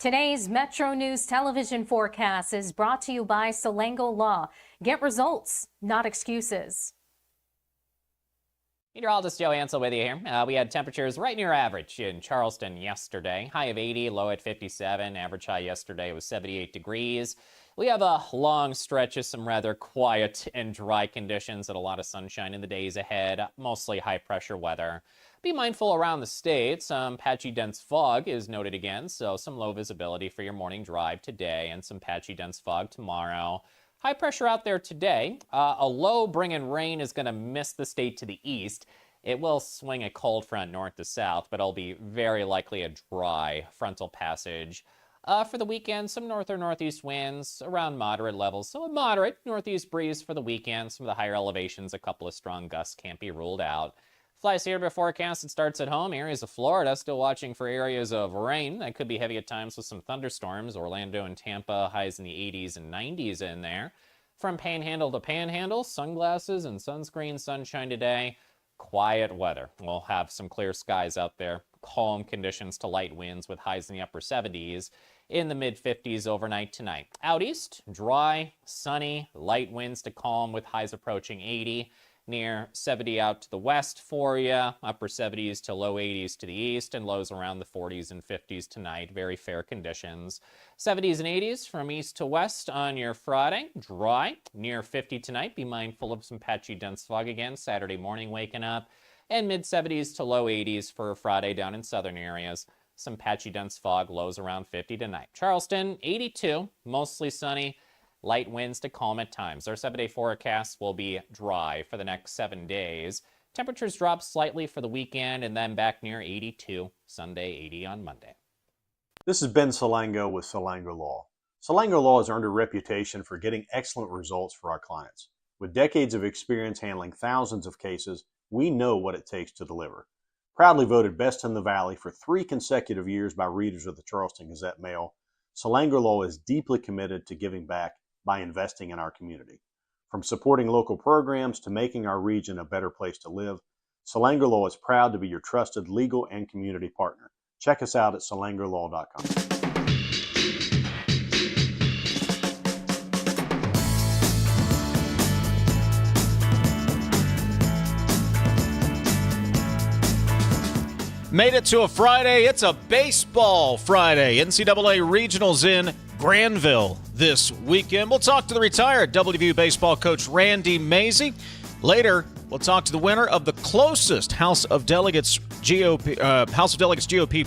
Today's Metro News television forecast is brought to you by Salango Law. Get results, not excuses. Meteorologist Joe Ansel with you here. We had temperatures right near average in Charleston yesterday. High of 80, low at 57. Average high yesterday was 78 degrees. We have a long stretch of some rather quiet and dry conditions and a lot of sunshine in the days ahead. Mostly high pressure weather. Be mindful around the state. Some patchy dense fog is noted again, so some low visibility for your morning drive today and some patchy dense fog tomorrow. High pressure out there today. A low bringing rain is going to miss the state to the east. It will swing a cold front north to south, but it'll be very likely a dry frontal passage. For the weekend, some north or northeast winds around moderate levels. So a moderate northeast breeze for the weekend. Some of the higher elevations, a couple of strong gusts can't be ruled out. Flies here forecast. It starts at home. Areas of Florida still watching for areas of rain. That could be heavy at times with some thunderstorms. Orlando and Tampa, highs in the 80s and 90s in there. From panhandle to panhandle, sunglasses and sunscreen, sunshine today. Quiet weather. We'll have some clear skies out there. Calm conditions to light winds with highs in the upper 70s. In the mid-50s overnight tonight. Out east, dry, sunny, light winds to calm with highs approaching 80. Near 70 out to the west for you, upper 70s to low 80s to the east, and lows around the 40s and 50s tonight. Very fair conditions. 70s and 80s from east to west on your Friday. Dry, near 50 tonight. Be mindful of some patchy dense fog again. Saturday morning waking up. And mid-70s to low 80s for Friday down in southern areas. Some patchy dense fog, lows around 50 tonight. Charleston, 82, mostly sunny. Light winds to calm at times. Our 7-day forecast will be dry for the next 7 days. Temperatures drop slightly for the weekend and then back near 82. Sunday, 80 on Monday. This is Ben Salango with Salango Law. Salango Law has earned a reputation for getting excellent results for our clients. With decades of experience handling thousands of cases, we know what it takes to deliver. Proudly voted Best in the Valley for 3 consecutive years by readers of the Charleston Gazette-Mail, Salango Law is deeply committed to giving back by investing in our community. From supporting local programs to making our region a better place to live, Salango Law is proud to be your trusted legal and community partner. Check us out at salangolaw.com. Made it to a Friday. It's a baseball Friday. NCAA Regionals in Granville this weekend. We'll talk to the retired WVU baseball coach Randy Mazey. Later, we'll talk to the winner of the closest House of Delegates GOP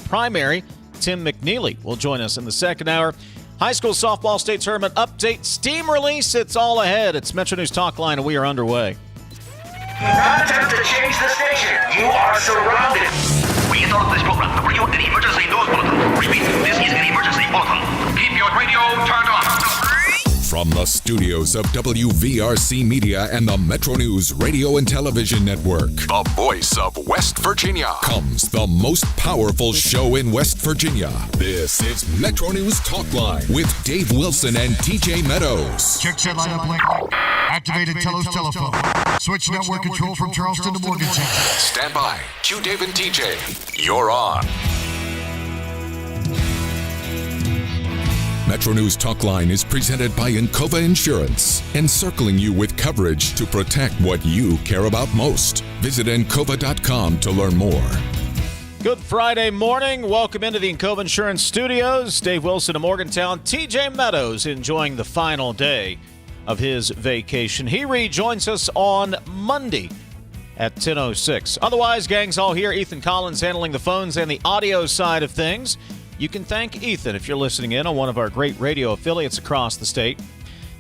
primary, Tim McNeely, will join us in the second hour. High school softball state tournament update, steam release. It's all ahead. It's Metro News Talkline, and we are underway. Do not attempt to change the station. You are surrounded. We interrupt this program to bring you an emergency news bulletin. Repeat, this is an emergency bulletin. Keep your radio turned on. From the studios of WVRC Media and the Metro News Radio and Television Network, the voice of West Virginia, comes the most powerful show in West Virginia. This is Metro News Talkline with Dave Wilson and TJ Meadows. Check set lineup link. Activated Telos telephone. Switch network control from Charleston to Morgantown. Stand by. Q Dave and TJ. You're on. Metro News Talkline is presented by Encova Insurance, encircling you with coverage to protect what you care about most. Visit Encova.com to learn more. Good Friday morning. Welcome into the Encova Insurance Studios. Dave Wilson of Morgantown. TJ Meadows enjoying the final day of his vacation. He rejoins us on Monday at 10:06. Otherwise, gang's all here. Ethan Collins handling the phones and the audio side of things. You can thank Ethan if you're listening in on one of our great radio affiliates across the state.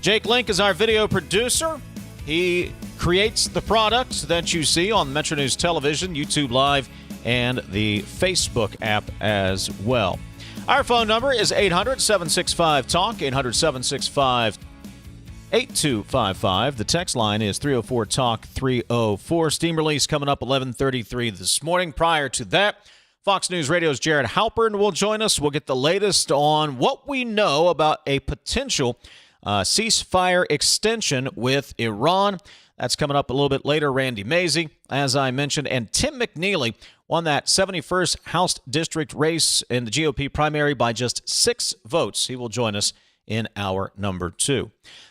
Jake Link is our video producer. He creates the products that you see on Metro News Television, YouTube Live, and the Facebook app as well. Our phone number is 800-765-TALK, 800-765-8255. The text line is 304-TALK-304. Steam release coming up 11:33 this morning. Prior to that, Fox News Radio's Jared Halpern will join us. We'll get the latest on what we know about a potential ceasefire extension with Iran. That's coming up a little bit later. Randy Mazey, as I mentioned, and Tim McNeely won that 71st House District race in the GOP primary by just 6 votes. He will join us in hour number 2.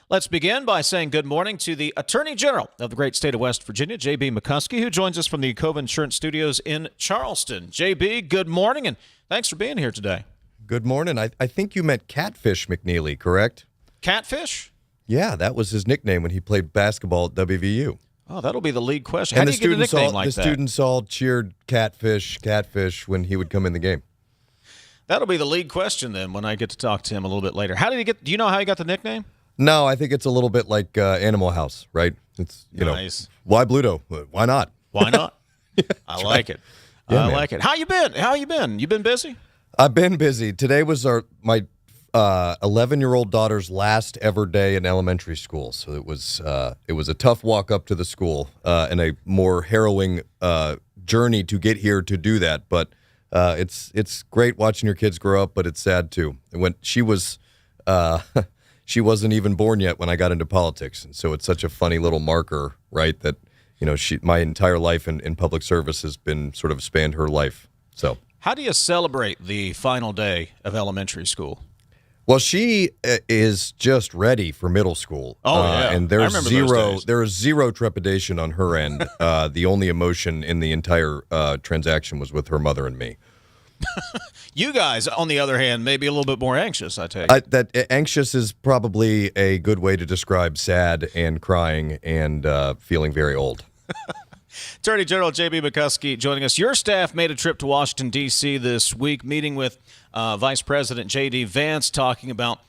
Let's begin by saying good morning to the Attorney General of the great state of West Virginia, J.B. McCuskey, who joins us from the Cove Insurance Studios in Charleston. J.B., good morning, and thanks for being here today. Good morning. I think you meant Catfish McNeely, correct? Catfish? Yeah, that was his nickname when he played basketball at WVU. Oh, that'll be the lead question. And How do you get a nickname like that? The students all cheered Catfish when he would come in the game. That'll be the lead question then when I get to talk to him a little bit later. Do you know how he got the nickname? No, I think it's a little bit like Animal House, right? It's, nice. Why Bluto? Why not? Why not? I like it. Yeah, I like it. How you been? You been busy? I've been busy. Today was my 11-year-old daughter's last ever day in elementary school, so it was a tough walk up to the school and a more harrowing journey to get here to do that. But it's great watching your kids grow up, but it's sad too. When she was she wasn't even born yet when I got into politics, and so it's such a funny little marker, right? That my entire life in public service has been sort of spanned her life. So how do you celebrate the final day of elementary school? Well, she is just ready for middle school. Oh, yeah. And I remember those days. there is zero trepidation on her end. The only emotion in the entire transaction was with her mother and me. You guys, on the other hand, may be a little bit more anxious, I take it. That anxious is probably a good way to describe sad and crying and feeling very old. Attorney General J.B. McCuskey joining us. Your staff made a trip to Washington, D.C. this week, meeting with Vice President J.D. Vance, talking about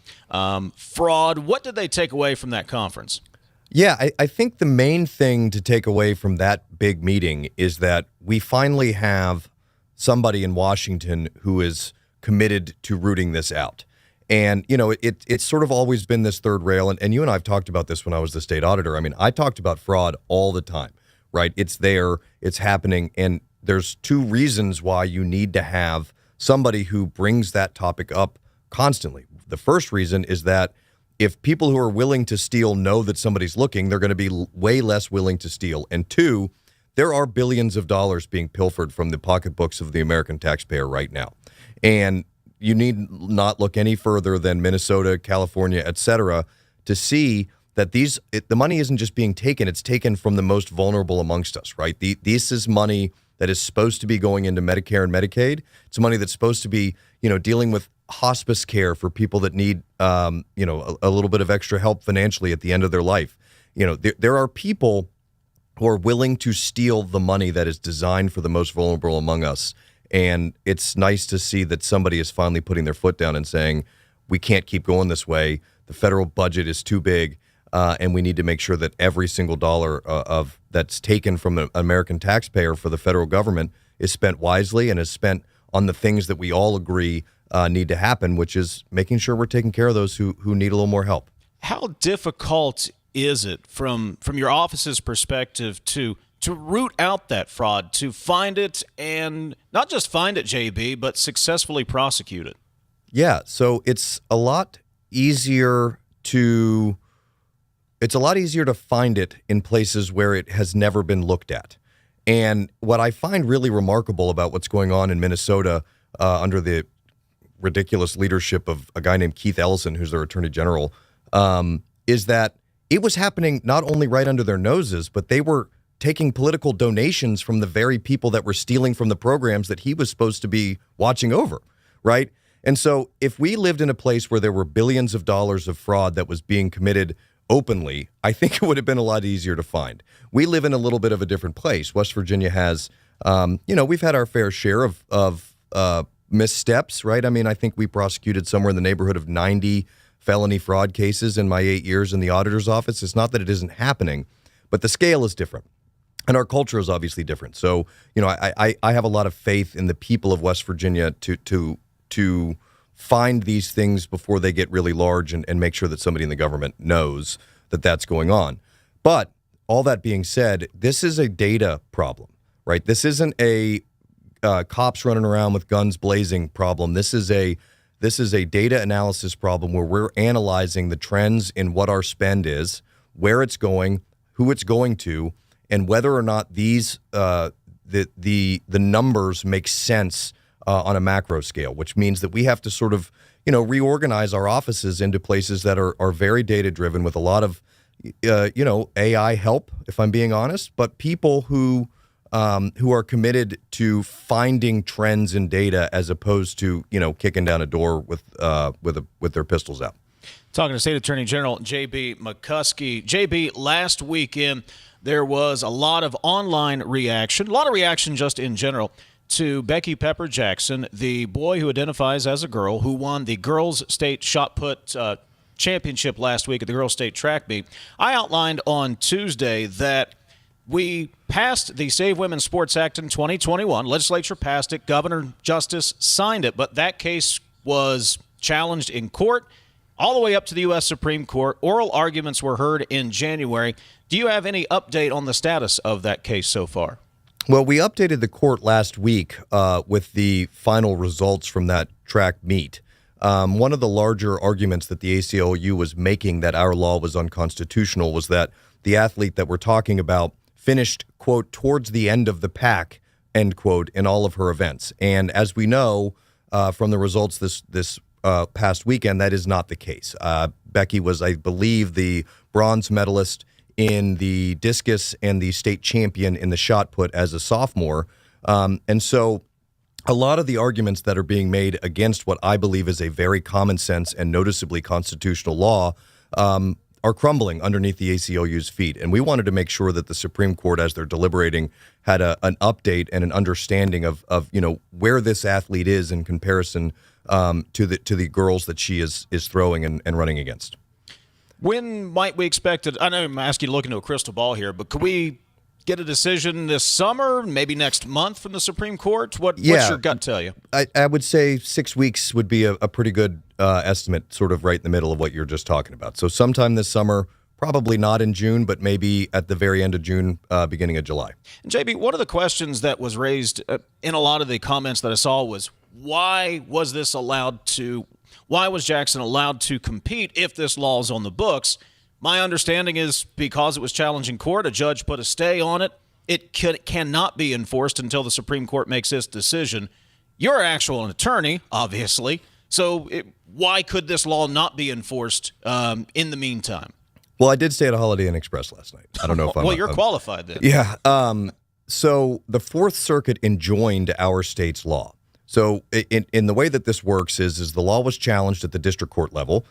fraud. What did they take away from that conference? Yeah, I think the main thing to take away from that big meeting is that we finally have somebody in Washington who is committed to rooting this out. And, it's sort of always been this third rail. And you and I have talked about this when I was the state auditor. I mean, I talked about fraud all the time. Right? It's there, it's happening, and there's 2 reasons why you need to have somebody who brings that topic up constantly. The first reason is that if people who are willing to steal know that somebody's looking, they're going to be way less willing to steal. And 2, there are billions of dollars being pilfered from the pocketbooks of the American taxpayer right now. And you need not look any further than Minnesota, California, et cetera, to see that the money isn't just being taken, it's taken from the most vulnerable amongst us, right? This is money that is supposed to be going into Medicare and Medicaid. It's money that's supposed to be, dealing with hospice care for people that need, a little bit of extra help financially at the end of their life. There are people who are willing to steal the money that is designed for the most vulnerable among us. And it's nice to see that somebody is finally putting their foot down and saying, we can't keep going this way. The federal budget is too big. And we need to make sure that every single dollar of that's taken from an American taxpayer for the federal government is spent wisely and is spent on the things that we all agree need to happen, which is making sure we're taking care of those who need a little more help. How difficult is it from your office's perspective to root out that fraud, to find it and not just find it, JB, but successfully prosecute it? Yeah, so it's a lot easier to find it in places where it has never been looked at. And what I find really remarkable about what's going on in Minnesota under the ridiculous leadership of a guy named Keith Ellison, who's their attorney general, is that it was happening not only right under their noses, but they were taking political donations from the very people that were stealing from the programs that he was supposed to be watching over, right? And so if we lived in a place where there were billions of dollars of fraud that was being committed openly, I think it would have been a lot easier to find. We live in a little bit of a different place. West Virginia has, we've had our fair share of missteps, right? I mean, I think we prosecuted somewhere in the neighborhood of 90 felony fraud cases in my 8 years in the auditor's office. It's not that it isn't happening, but the scale is different. And our culture is obviously different. So, I have a lot of faith in the people of West Virginia to find these things before they get really large and make sure that somebody in the government knows that that's going on. But all that being said, this is a data problem, right? This isn't a cops running around with guns blazing problem. This is a data analysis problem where we're analyzing the trends in what our spend is, where it's going, who it's going to, and whether or not these the numbers make sense on a macro scale, which means that we have to sort of, reorganize our offices into places that are very data driven with a lot of, AI help, if I'm being honest, but people who are committed to finding trends in data as opposed to, kicking down a door with their pistols out. Talking to State Attorney General J.B. McCuskey. J.B., last weekend there was a lot of online reaction, a lot of reaction just in general, to Becky Pepper Jackson, the boy who identifies as a girl, who won the girls' state shot put championship last week at the girls' state track meet. I outlined on Tuesday that we passed the Save Women's Sports Act in 2021. Legislature passed it. Governor Justice signed it. But that case was challenged in court all the way up to the U.S. Supreme Court. Oral arguments were heard in January. Do you have any update on the status of that case so far? Well, we updated the court last week with the final results from that track meet. One of the larger arguments that the ACLU was making that our law was unconstitutional was that the athlete that we're talking about finished, quote, towards the end of the pack, end quote, in all of her events. And as we know from the results this past weekend, that is not the case. Becky was, I believe, the bronze medalist in the discus and the state champion in the shot put as a sophomore. And so a lot of the arguments that are being made against what I believe is a very common sense and noticeably constitutional law are crumbling underneath the ACLU's feet. And we wanted to make sure that the Supreme Court, as they're deliberating, had an update and an understanding of where this athlete is in comparison to the girls that she is throwing and running against. When might we expect it? I know I'm asking you to look into a crystal ball here, but could we get a decision this summer, maybe next month from the Supreme Court? What's your gut tell you? I would say 6 weeks would be a pretty good estimate, sort of right in the middle of what you're just talking about. So sometime this summer, probably not in June, but maybe at the very end of June, beginning of July. And JB, one of the questions that was raised in a lot of the comments that I saw was, why was Jackson allowed to compete if this law is on the books? My understanding is because it was challenged in court, a judge put a stay on it. It cannot be enforced until the Supreme Court makes its decision. You're actually an attorney, obviously. So why could this law not be enforced in the meantime? Well, I did stay at a Holiday Inn Express last night. I don't know if I'm... Well, you're qualified then. Yeah. So the Fourth Circuit enjoined our state's law. So in the way that this works is the law was challenged at the district court level,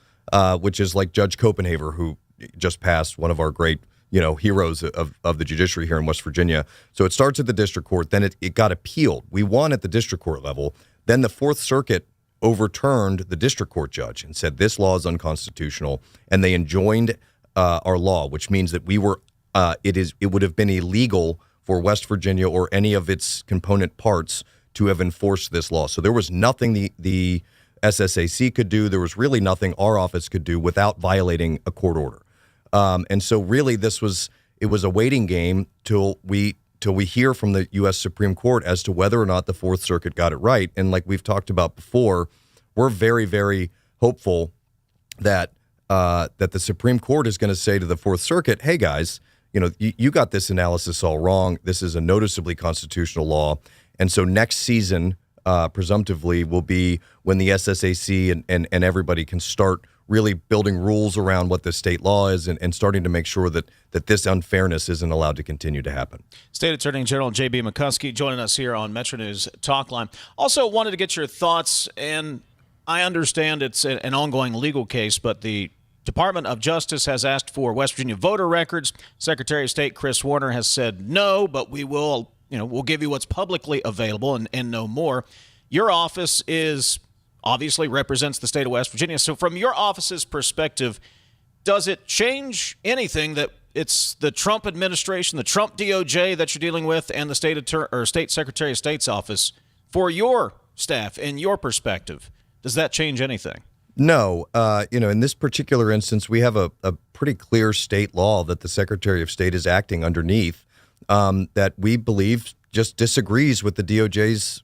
which is like Judge Copenhaver, who just passed, one of our great heroes of the judiciary here in West Virginia. So it starts at the district court, then it got appealed. We won at the district court level. Then the Fourth Circuit overturned the district court judge and said this law is unconstitutional, and they enjoined our law, which means that it would have been illegal for West Virginia or any of its component parts to have enforced this law. So there was nothing the SSAC could do. There was really nothing our office could do without violating a court order. And so really it was a waiting game till we hear from the U.S. Supreme Court as to whether or not the Fourth Circuit got it right. And like we've talked about before, we're very, very hopeful that the Supreme Court is going to say to the Fourth Circuit, hey, guys, you got this analysis all wrong. This is a noticeably constitutional law. And so next season, presumptively, will be when the SSAC and everybody can start really building rules around what the state law is and starting to make sure that this unfairness isn't allowed to continue to happen. State Attorney General J.B. McCuskey joining us here on MetroNews Talkline. Also wanted to get your thoughts, and I understand it's an ongoing legal case, but the Department of Justice has asked for West Virginia voter records. Secretary of State Chris Warner has said no, but we'll give you what's publicly available and no more. Your office obviously represents the state of West Virginia. So from your office's perspective, does it change anything that it's the Trump administration, the Trump DOJ that you're dealing with, and the state Secretary of State's office for your staff and your perspective? Does that change anything? No. In this particular instance, we have a pretty clear state law that the Secretary of State is acting underneath that we believe just disagrees with the DOJ's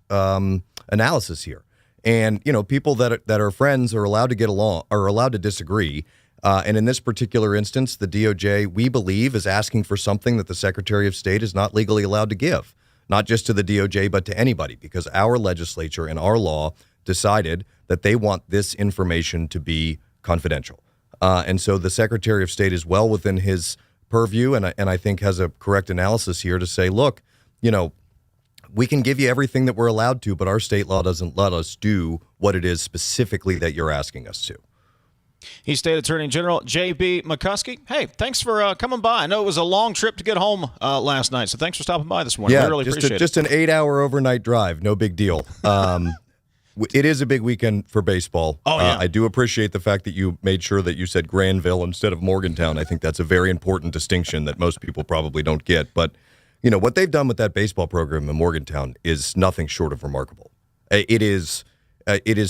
analysis here. And, people that are friends are allowed to get along, are allowed to disagree. And in this particular instance, the DOJ, we believe, is asking for something that the Secretary of State is not legally allowed to give, not just to the DOJ, but to anybody, because our legislature and our law decided that they want this information to be confidential. And so the Secretary of State is well within his purview, and I think has a correct analysis here to say, look, we can give you everything that we're allowed to, but our state law doesn't let us do what it is specifically that you're asking us to. He's State Attorney General J.B. McCuskey. Hey, thanks for coming by. I know it was a long trip to get home last night, so thanks for stopping by this morning. Yeah, we really appreciate it. Just an 8-hour overnight drive. No big deal. It is a big weekend for baseball. Oh, yeah. I do appreciate the fact that you made sure that you said Granville instead of Morgantown. I think that's a very important distinction that most people probably don't get. But, what they've done with that baseball program in Morgantown is nothing short of remarkable. It is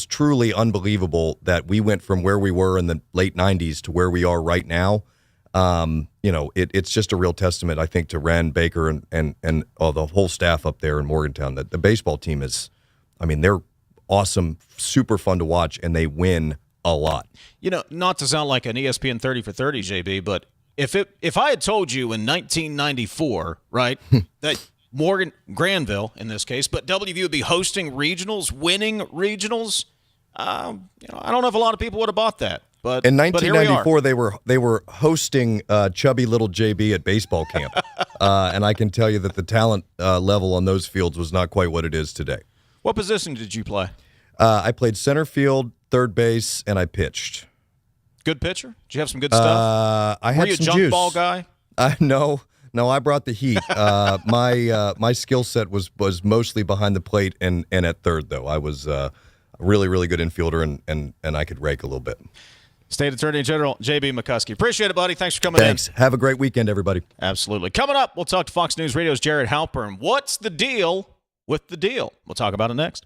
truly unbelievable that we went from where we were in the late 90s to where we are right now. It's just a real testament, I think, to Ren, Baker, and the whole staff up there in Morgantown. That the baseball team is, they're awesome, super fun to watch, and they win a lot. Not to sound like an ESPN 30 for 30, JB, but if I had told you in 1994, right, that Granville in this case, but WVU would be hosting regionals, winning regionals, I don't know if a lot of people would have bought that. But in 1994, they were hosting chubby little JB at baseball camp, and I can tell you that the talent level on those fields was not quite what it is today. What position did you play? I played center field, third base, and I pitched. Good pitcher? Did you have some good stuff? I had Were you some a junk juice. Ball guy? No, I brought the heat. My skill set was mostly behind the plate and at third, though. I was a really, really good infielder, and I could rake a little bit. State Attorney General J.B. McCuskey. Appreciate it, buddy. Thanks for coming in. Thanks. Have a great weekend, everybody. Absolutely. Coming up, we'll talk to Fox News Radio's Jared Halpern. What's the deal with the deal? We'll talk about it next.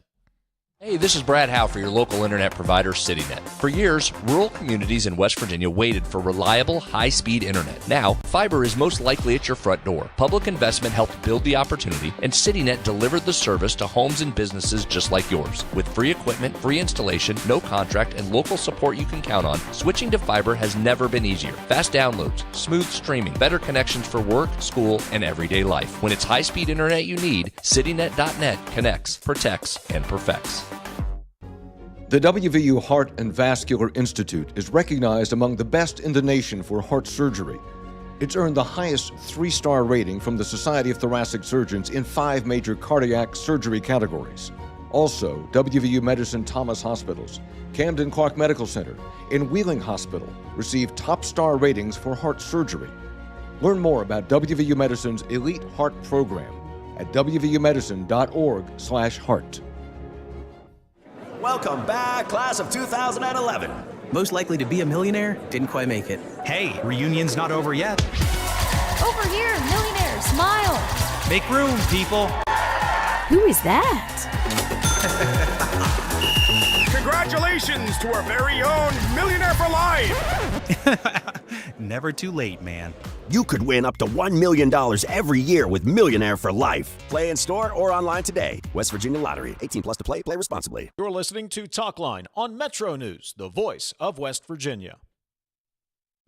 Hey, this is Brad Howe for your local internet provider, CityNet. For years, rural communities in West Virginia waited for reliable, high-speed internet. Now, fiber is most likely at your front door. Public investment helped build the opportunity, and CityNet delivered the service to homes and businesses just like yours. With free equipment, free installation, no contract, and local support you can count on, switching to fiber has never been easier. Fast downloads, smooth streaming, better connections for work, school, and everyday life. When it's high-speed internet you need, CityNet.net connects, protects, and perfects. The WVU Heart and Vascular Institute is recognized among the best in the nation for heart surgery. It's earned the highest 3-star rating from the Society of Thoracic Surgeons in 5 major cardiac surgery categories. Also, WVU Medicine Thomas Hospitals, Camden Clark Medical Center, and Wheeling Hospital received top star ratings for heart surgery. Learn more about WVU Medicine's Elite Heart Program at wvumedicine.org/heart. Welcome back, class of 2011. Most likely to be a millionaire, didn't quite make it. Hey, reunion's not over yet. Over here, millionaire, smile. Make room, people. Who is that? Congratulations to our very own Millionaire for Life. Never too late, man. You could win up to $1 million every year with Millionaire for Life. Play in store or online today. West Virginia Lottery. 18 plus to play. Play responsibly. You're listening to Talkline on Metro News, the voice of West Virginia.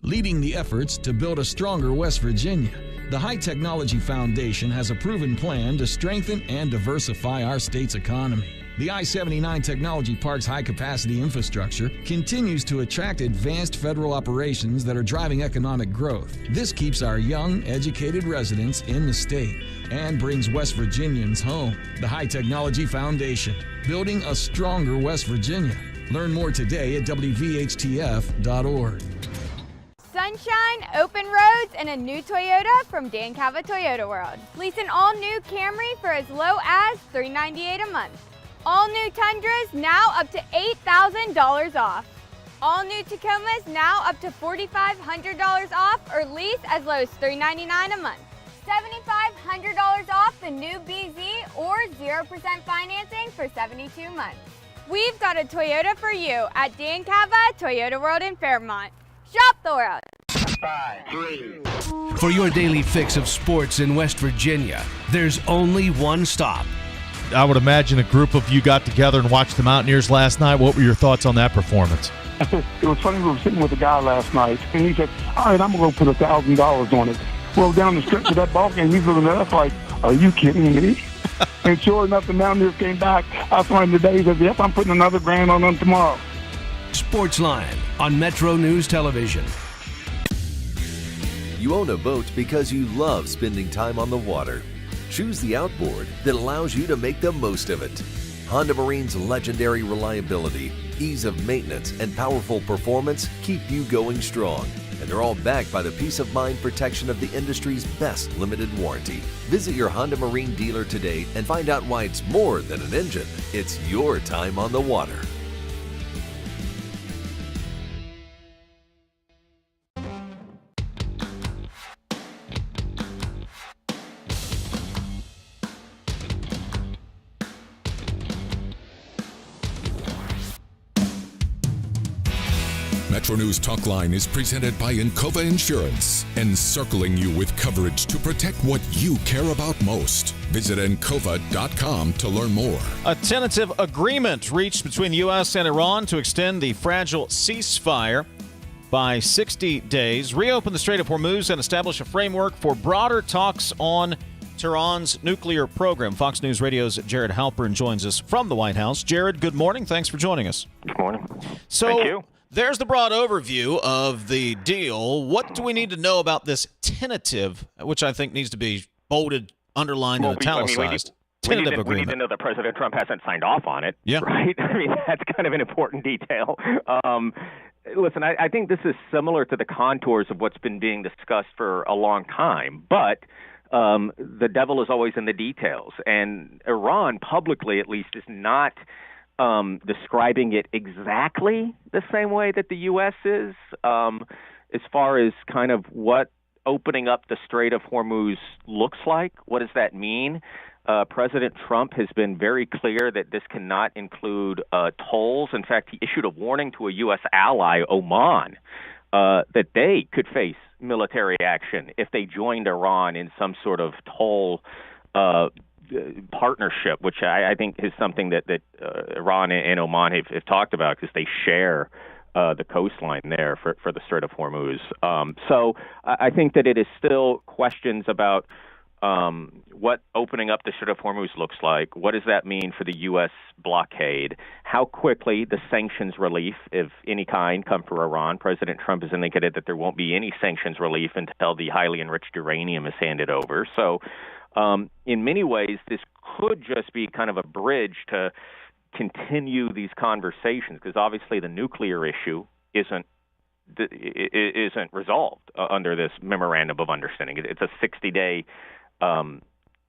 Leading the efforts to build a stronger West Virginia, the High Technology Foundation has a proven plan to strengthen and diversify our state's economy. The I-79 Technology Park's high-capacity infrastructure continues to attract advanced federal operations that are driving economic growth. This keeps our young, educated residents in the state and brings West Virginians home. The High Technology Foundation, building a stronger West Virginia. Learn more today at WVHTF.org. Sunshine, open roads, and a new Toyota from Dan Cava Toyota World. Lease an all-new Camry for as low as $398 a month. All new Tundras now up to $8,000 off. All new Tacomas now up to $4,500 off or lease as low as $399 a month. $7,500 off the new BZ or 0% financing for 72 months. We've got a Toyota for you at Dan Cava Toyota World in Fairmont. Shop the world. 5, 3. For your daily fix of sports in West Virginia, there's only one stop. I would imagine a group of you got together and watched the Mountaineers last night. What were your thoughts on that performance? It was funny, we were sitting with a guy last night, and he said, all right, I'm going to go put $1,000 on it. Well, down the stretch of that ball game, he's looking at us like, are you kidding me? And sure enough, the Mountaineers came back. I saw him today. He said, yep, I'm putting another $1,000 on them tomorrow. Sportsline on Metro News Television. You own a boat because you love spending time on the water. Choose the outboard that allows you to make the most of it. Honda Marine's legendary reliability, ease of maintenance, and powerful performance keep you going strong. And they're all backed by the peace of mind protection of the industry's best limited warranty. Visit your Honda Marine dealer today and find out why it's more than an engine. It's your time on the water. MetroNews Talkline is presented by Encova Insurance, encircling you with coverage to protect what you care about most. Visit Encova.com to learn more. A tentative agreement reached between the U.S. and Iran to extend the fragile ceasefire by 60 days, reopen the Strait of Hormuz, and establish a framework for broader talks on Tehran's nuclear program. Fox News Radio's Jared Halpern joins us from the White House. Jared, good morning. Thanks for joining us. Good morning. Thank you. There's the broad overview of the deal. What do we need to know about this tentative, which I think needs to be bolded, underlined, and italicized? We need to know that President Trump hasn't signed off on it, right? I mean, that's kind of an important detail. Listen, I think this is similar to the contours of what's been being discussed for a long time, but the devil is always in the details. And Iran, publicly at least, is not describing it exactly the same way that the U.S. is, as far as kind of what opening up the Strait of Hormuz looks like. What does that mean? President Trump has been very clear that this cannot include tolls. In fact, he issued a warning to a U.S. ally, Oman, that they could face military action if they joined Iran in some sort of toll partnership, which I think is something that Iran and Oman have talked about because they share the coastline there for the Strait of Hormuz. So I think that it is still questions about what opening up the Strait of Hormuz looks like. What does that mean for the U.S. blockade? How quickly the sanctions relief, if any kind, come for Iran? President Trump has indicated that there won't be any sanctions relief until the highly enriched uranium is handed over. So in many ways, this could just be kind of a bridge to continue these conversations, because obviously the nuclear issue isn't resolved under this memorandum of understanding. It's a 60-day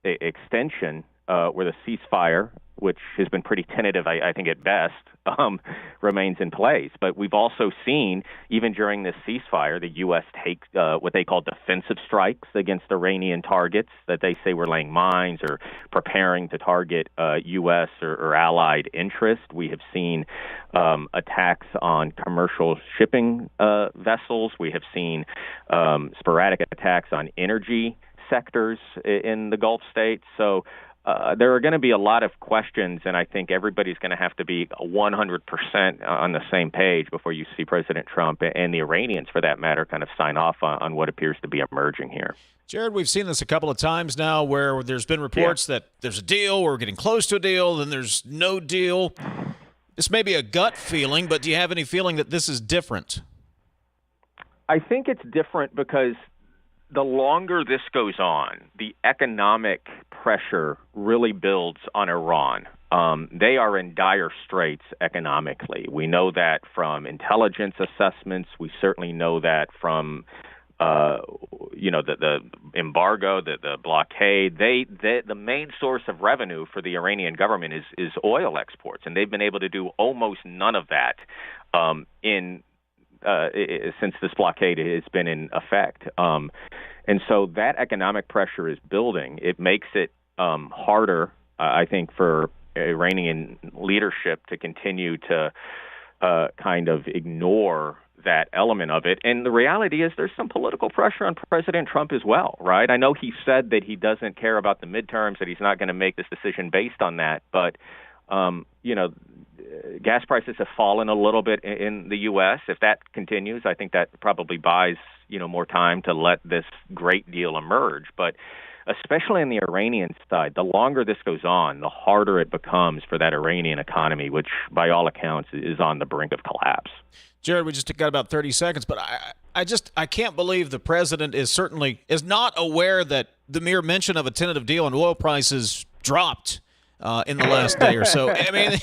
extension where the ceasefire, which has been pretty tentative, I think at best, remains in place. But we've also seen, even during this ceasefire, the U.S. take what they call defensive strikes against Iranian targets that they say were laying mines or preparing to target U.S. or allied interest. We have seen attacks on commercial shipping vessels. We have seen sporadic attacks on energy sectors in the Gulf states. So there are going to be a lot of questions, and I think everybody's going to have to be 100% on the same page before you see President Trump and the Iranians, for that matter, kind of sign off on what appears to be emerging here. Jared, we've seen this a couple of times now where there's been reports that there's a deal, we're getting close to a deal, then there's no deal. This may be a gut feeling, but do you have any feeling that this is different? I think it's different because the longer this goes on, the economic pressure really builds on Iran. They are in dire straits economically. We know that from intelligence assessments. We certainly know that from, the embargo, the blockade. The main source of revenue for the Iranian government is oil exports, and they've been able to do almost none of that since this blockade has been in effect. And so that economic pressure is building. It makes it harder, I think, for Iranian leadership to continue to kind of ignore that element of it. And the reality is there's some political pressure on President Trump as well, right? I know he said that he doesn't care about the midterms, that he's not going to make this decision based on that. But, gas prices have fallen a little bit in the U.S. If that continues, I think that probably buys, more time to let this great deal emerge. But especially on the Iranian side, the longer this goes on, the harder it becomes for that Iranian economy, which by all accounts is on the brink of collapse. Jared, we just got about 30 seconds, but I can't believe the president is not aware that the mere mention of a tentative deal on oil prices dropped in the last day or so. I mean,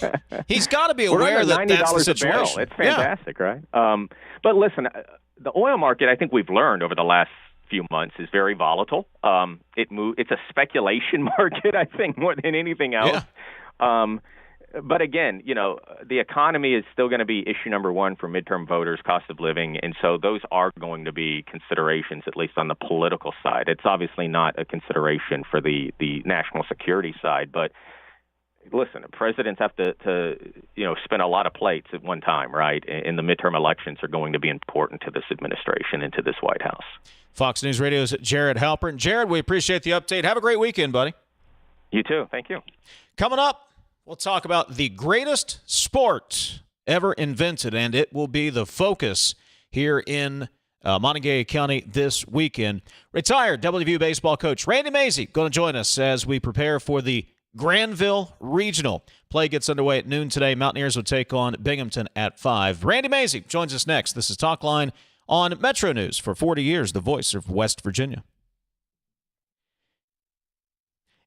he's got to be aware that that's the situation. It's fantastic, right? But listen, the oil market, I think we've learned over the last few months, is very volatile. It's a speculation market, I think, more than anything else. Yeah. But again, the economy is still going to be issue number one for midterm voters, cost of living, and so those are going to be considerations, at least on the political side. It's obviously not a consideration for the national security side, but listen, presidents have to spin a lot of plates at one time, right? And the midterm elections are going to be important to this administration and to this White House. Fox News Radio's Jared Halpern. Jared, we appreciate the update. Have a great weekend, buddy. You too. Thank you. Coming up, we'll talk about the greatest sport ever invented, and it will be the focus here in Montague County this weekend. Retired WVU baseball coach Randy Mazey going to join us as we prepare for the Granville Regional. Play gets underway at noon today. Mountaineers will take on Binghamton at 5. Randy Mazey joins us next. This is Talkline on Metro News. For 40 years, the voice of West Virginia.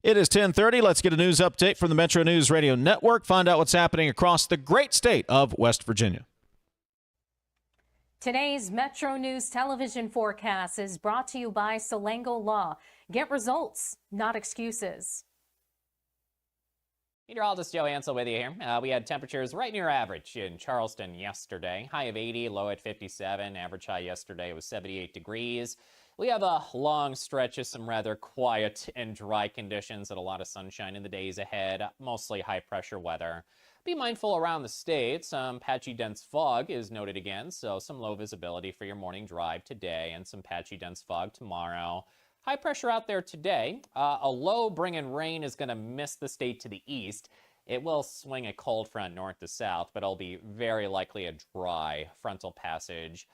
It is 10:30. Let's get a news update from the Metro News Radio Network. Find out what's happening across the great state of West Virginia. Today's Metro News television forecast is brought to you by Salango Law. Get results, not excuses. Meteorologist Joe Ansel with you here. We had temperatures right near average in Charleston yesterday. High of 80, low at 57. Average high yesterday was 78 degrees. We have a long stretch of some rather quiet and dry conditions and a lot of sunshine in the days ahead, mostly high-pressure weather. Be mindful around the state. Some patchy dense fog is noted again, so some low visibility for your morning drive today and some patchy dense fog tomorrow. High pressure out there today. A low bringing rain is going to miss the state to the east. It will swing a cold front north to south, but it'll be very likely a dry frontal passage.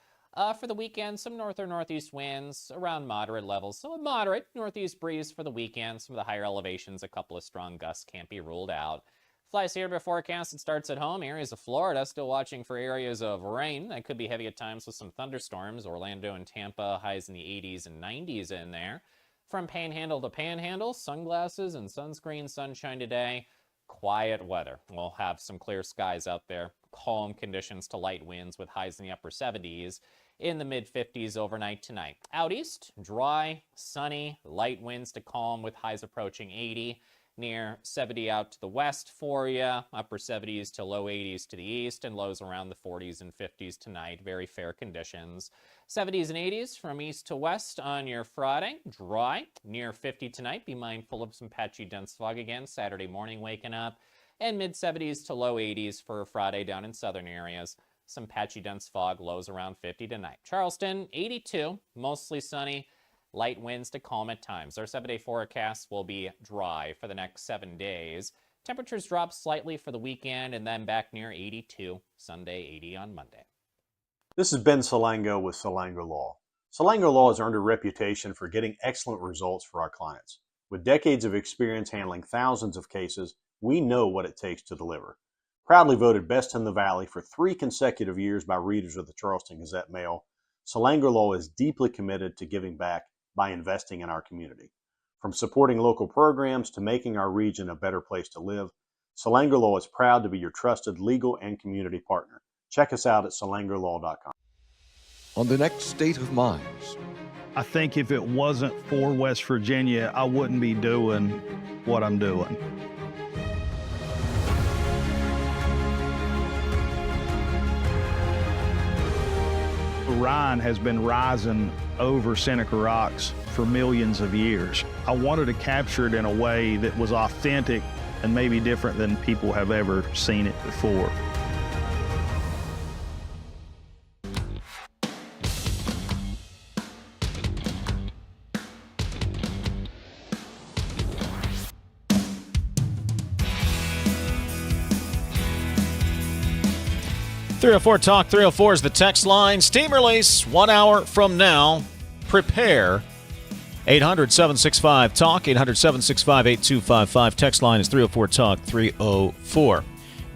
For the weekend, some north or northeast winds around moderate levels. So a moderate northeast breeze for the weekend. Some of the higher elevations, a couple of strong gusts can't be ruled out. Fly Saturday forecast, it starts at home. Areas of Florida still watching for areas of rain. That could be heavy at times with some thunderstorms. Orlando and Tampa, highs in the 80s and 90s in there. From panhandle to panhandle, sunglasses and sunscreen, sunshine today. Quiet weather. We'll have some clear skies out there. Calm conditions to light winds with highs in the upper 70s. In the mid-50s overnight tonight. Out east, dry, sunny, light winds to calm with highs approaching 80. Near 70 out to the west for you, upper 70s to low 80s to the east, and lows around the 40s and 50s tonight. Very fair conditions. 70s and 80s from east to west on your Friday. Dry, near 50 tonight. Be mindful of some patchy dense fog again Saturday morning waking up. And mid-70s to low 80s for Friday down in southern areas. Some patchy dense fog, lows around 50 tonight. Charleston, 82, mostly sunny. Light winds to calm at times. Our 7-day forecast will be dry for the next 7 days. Temperatures drop slightly for the weekend and then back near 82. Sunday, 80 on Monday. This is Ben Salango with Salango Law. Salango Law has earned a reputation for getting excellent results for our clients. With decades of experience handling thousands of cases, we know what it takes to deliver. Proudly voted Best in the Valley for 3 consecutive years by readers of the Charleston Gazette-Mail, Salango Law is deeply committed to giving back by investing in our community. From supporting local programs to making our region a better place to live, Salango Law is proud to be your trusted legal and community partner. Check us out at salangolaw.com. On the next State of Minds. I think if it wasn't for West Virginia, I wouldn't be doing what I'm doing. Rhine has been rising over Seneca Rocks for millions of years. I wanted to capture it in a way that was authentic and maybe different than people have ever seen it before. 304 Talk 304 is the text line. Steam release 1 hour from now. Prepare. 800-765-TALK, 800-765-8255. Text line is 304 Talk 304.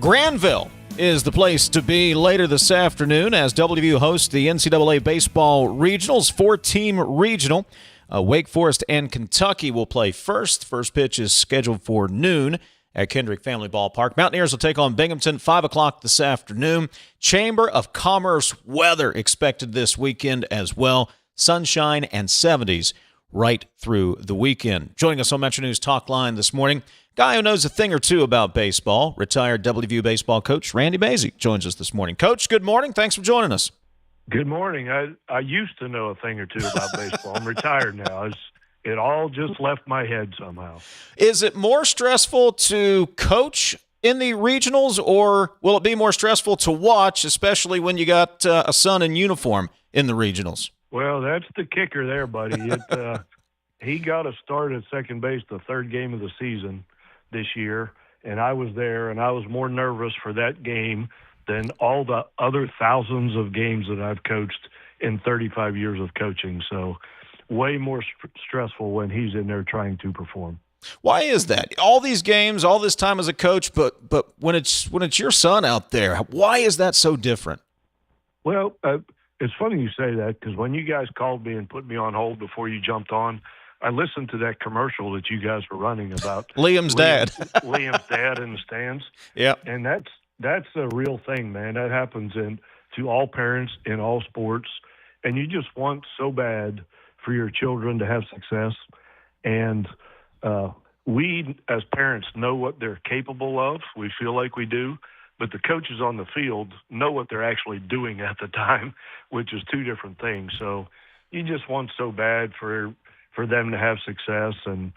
Granville is the place to be later this afternoon as WVU hosts the NCAA Baseball Regionals, 4-team regional. Wake Forest and Kentucky will play first. First pitch is scheduled for noon at Kendrick Family Ballpark. Mountaineers will take on Binghamton 5 o'clock this afternoon. Chamber of Commerce weather expected this weekend as well. Sunshine and 70s right through the weekend. Joining us on MetroNews Talkline this morning, guy who knows a thing or two about baseball, retired WVU baseball coach Randy Mazey joins us this morning. Coach, good morning. Thanks for joining us. Good morning. I used to know a thing or two about baseball. I'm retired now. It all just left my head somehow. Is it more stressful to coach in the regionals, or will it be more stressful to watch, especially when you got a son in uniform in the regionals? Well, that's the kicker there, buddy. He got a start at second base the third game of the season this year, and I was there, and I was more nervous for that game than all the other thousands of games that I've coached in 35 years of coaching. So way more stressful when he's in there trying to perform. Why is that? All these games, all this time as a coach, but when it's your son out there, why is that so different? Well, it's funny you say that because when you guys called me and put me on hold before you jumped on, I listened to that commercial that you guys were running about Liam's dad. Liam's dad in the stands. Yeah, and that's a real thing, man. That happens to all parents in all sports, and you just want so bad for your children to have success. And we, as parents, know what they're capable of. We feel like we do. But the coaches on the field know what they're actually doing at the time, which is two different things. So you just want so bad for them to have success. And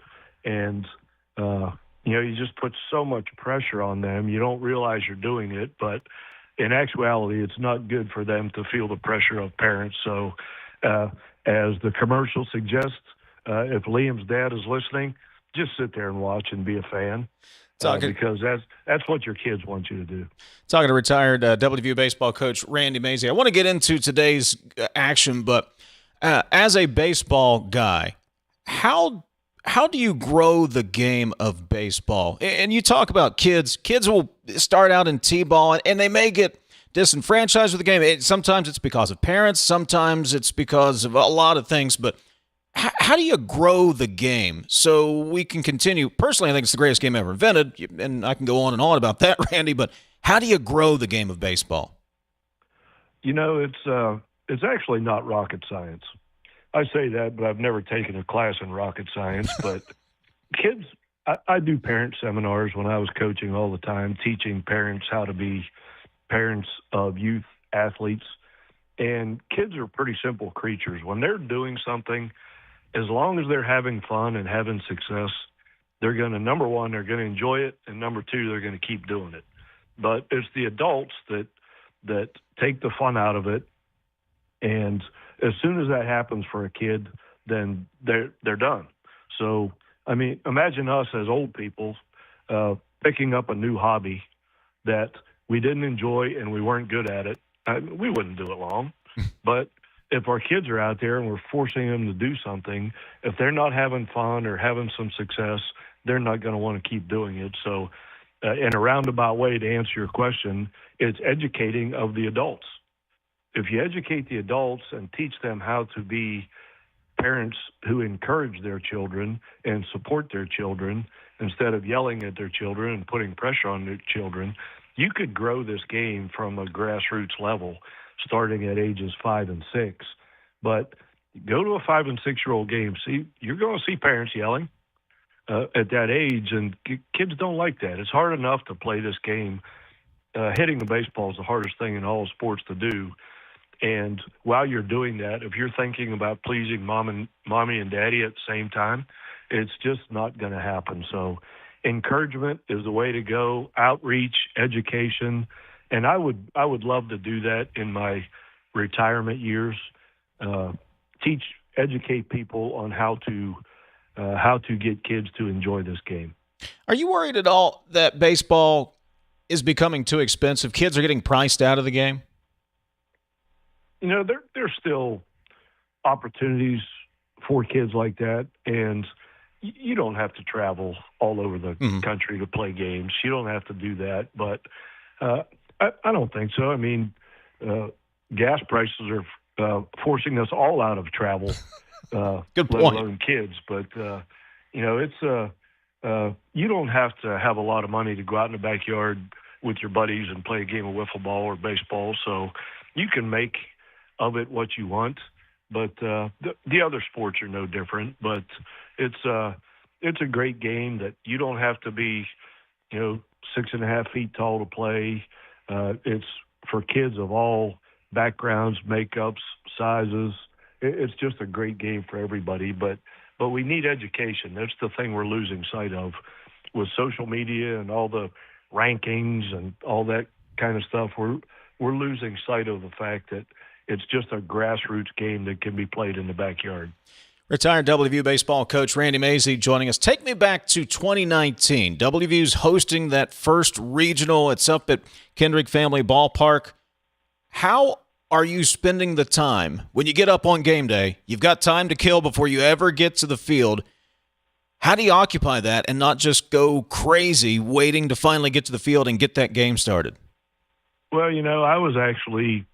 you just put so much pressure on them. You don't realize you're doing it. But in actuality, it's not good for them to feel the pressure of parents. So as the commercial suggests, if Liam's dad is listening, just sit there and watch and be a fan, because that's what your kids want you to do. Talking to retired WVU baseball coach Randy Mazey. I want to get into today's action, but as a baseball guy, how do you grow the game of baseball? And you talk about kids. Kids will start out in T-ball, and they may get disenfranchised with the game. Sometimes it's because of parents. Sometimes it's because of a lot of things. But how do you grow the game so we can continue? Personally, I think it's the greatest game ever invented, and I can go on and on about that, Randy. But how do you grow the game of baseball? It's actually not rocket science. I say that, but I've never taken a class in rocket science. But kids, I do parent seminars when I was coaching all the time, teaching parents how to be parents of youth athletes. And kids are pretty simple creatures. When they're doing something, as long as they're having fun and having success, they're going to, number one, they're going to enjoy it, and number two, they're going to keep doing it. But it's the adults that take the fun out of it, and as soon as that happens for a kid, then they're done. So, I mean, imagine us as old people picking up a new hobby that we didn't enjoy and we weren't good at it. We wouldn't do it long. But if our kids are out there and we're forcing them to do something, if they're not having fun or having some success, they're not going to want to keep doing it. So in a roundabout way to answer your question, it's educating of the adults. If you educate the adults and teach them how to be parents who encourage their children and support their children instead of yelling at their children and putting pressure on their children, you could grow this game from a grassroots level starting at ages 5 and 6. But go to a 5 and 6-year-old game. See, you're going to see parents yelling at that age, and kids don't like that. It's hard enough to play this game. Hitting the baseball is the hardest thing in all sports to do. And while you're doing that, if you're thinking about pleasing mommy and daddy at the same time, it's just not going to happen. So encouragement is the way to go, outreach, education. And I would love to do that in my retirement years, educate people on how to get kids to enjoy this game. Are you worried at all that baseball is becoming too expensive? Kids are getting priced out of the game? You know, there's still opportunities for kids like that, and you don't have to travel all over the country to play games. You don't have to do that, but I don't think so. I mean, gas prices are forcing us all out of travel. Good let point. alone kids. But you know, it's you don't have to have a lot of money to go out in the backyard with your buddies and play a game of wiffle ball or baseball. So you can make of it what you want. But the other sports are no different. But it's a great game that you don't have to be, 6.5 feet tall to play. It's for kids of all backgrounds, makeups, sizes. It's just a great game for everybody. But we need education. That's the thing we're losing sight of with social media and all the rankings and all that kind of stuff. We're losing sight of the fact that it's just a grassroots game that can be played in the backyard. Retired WVU baseball coach Randy Mazey joining us. Take me back to 2019. WVU's hosting that first regional. It's up at Kendrick Family Ballpark. How are you spending the time? When you get up on game day, you've got time to kill before you ever get to the field. How do you occupy that and not just go crazy waiting to finally get to the field and get that game started? Well, I was actually,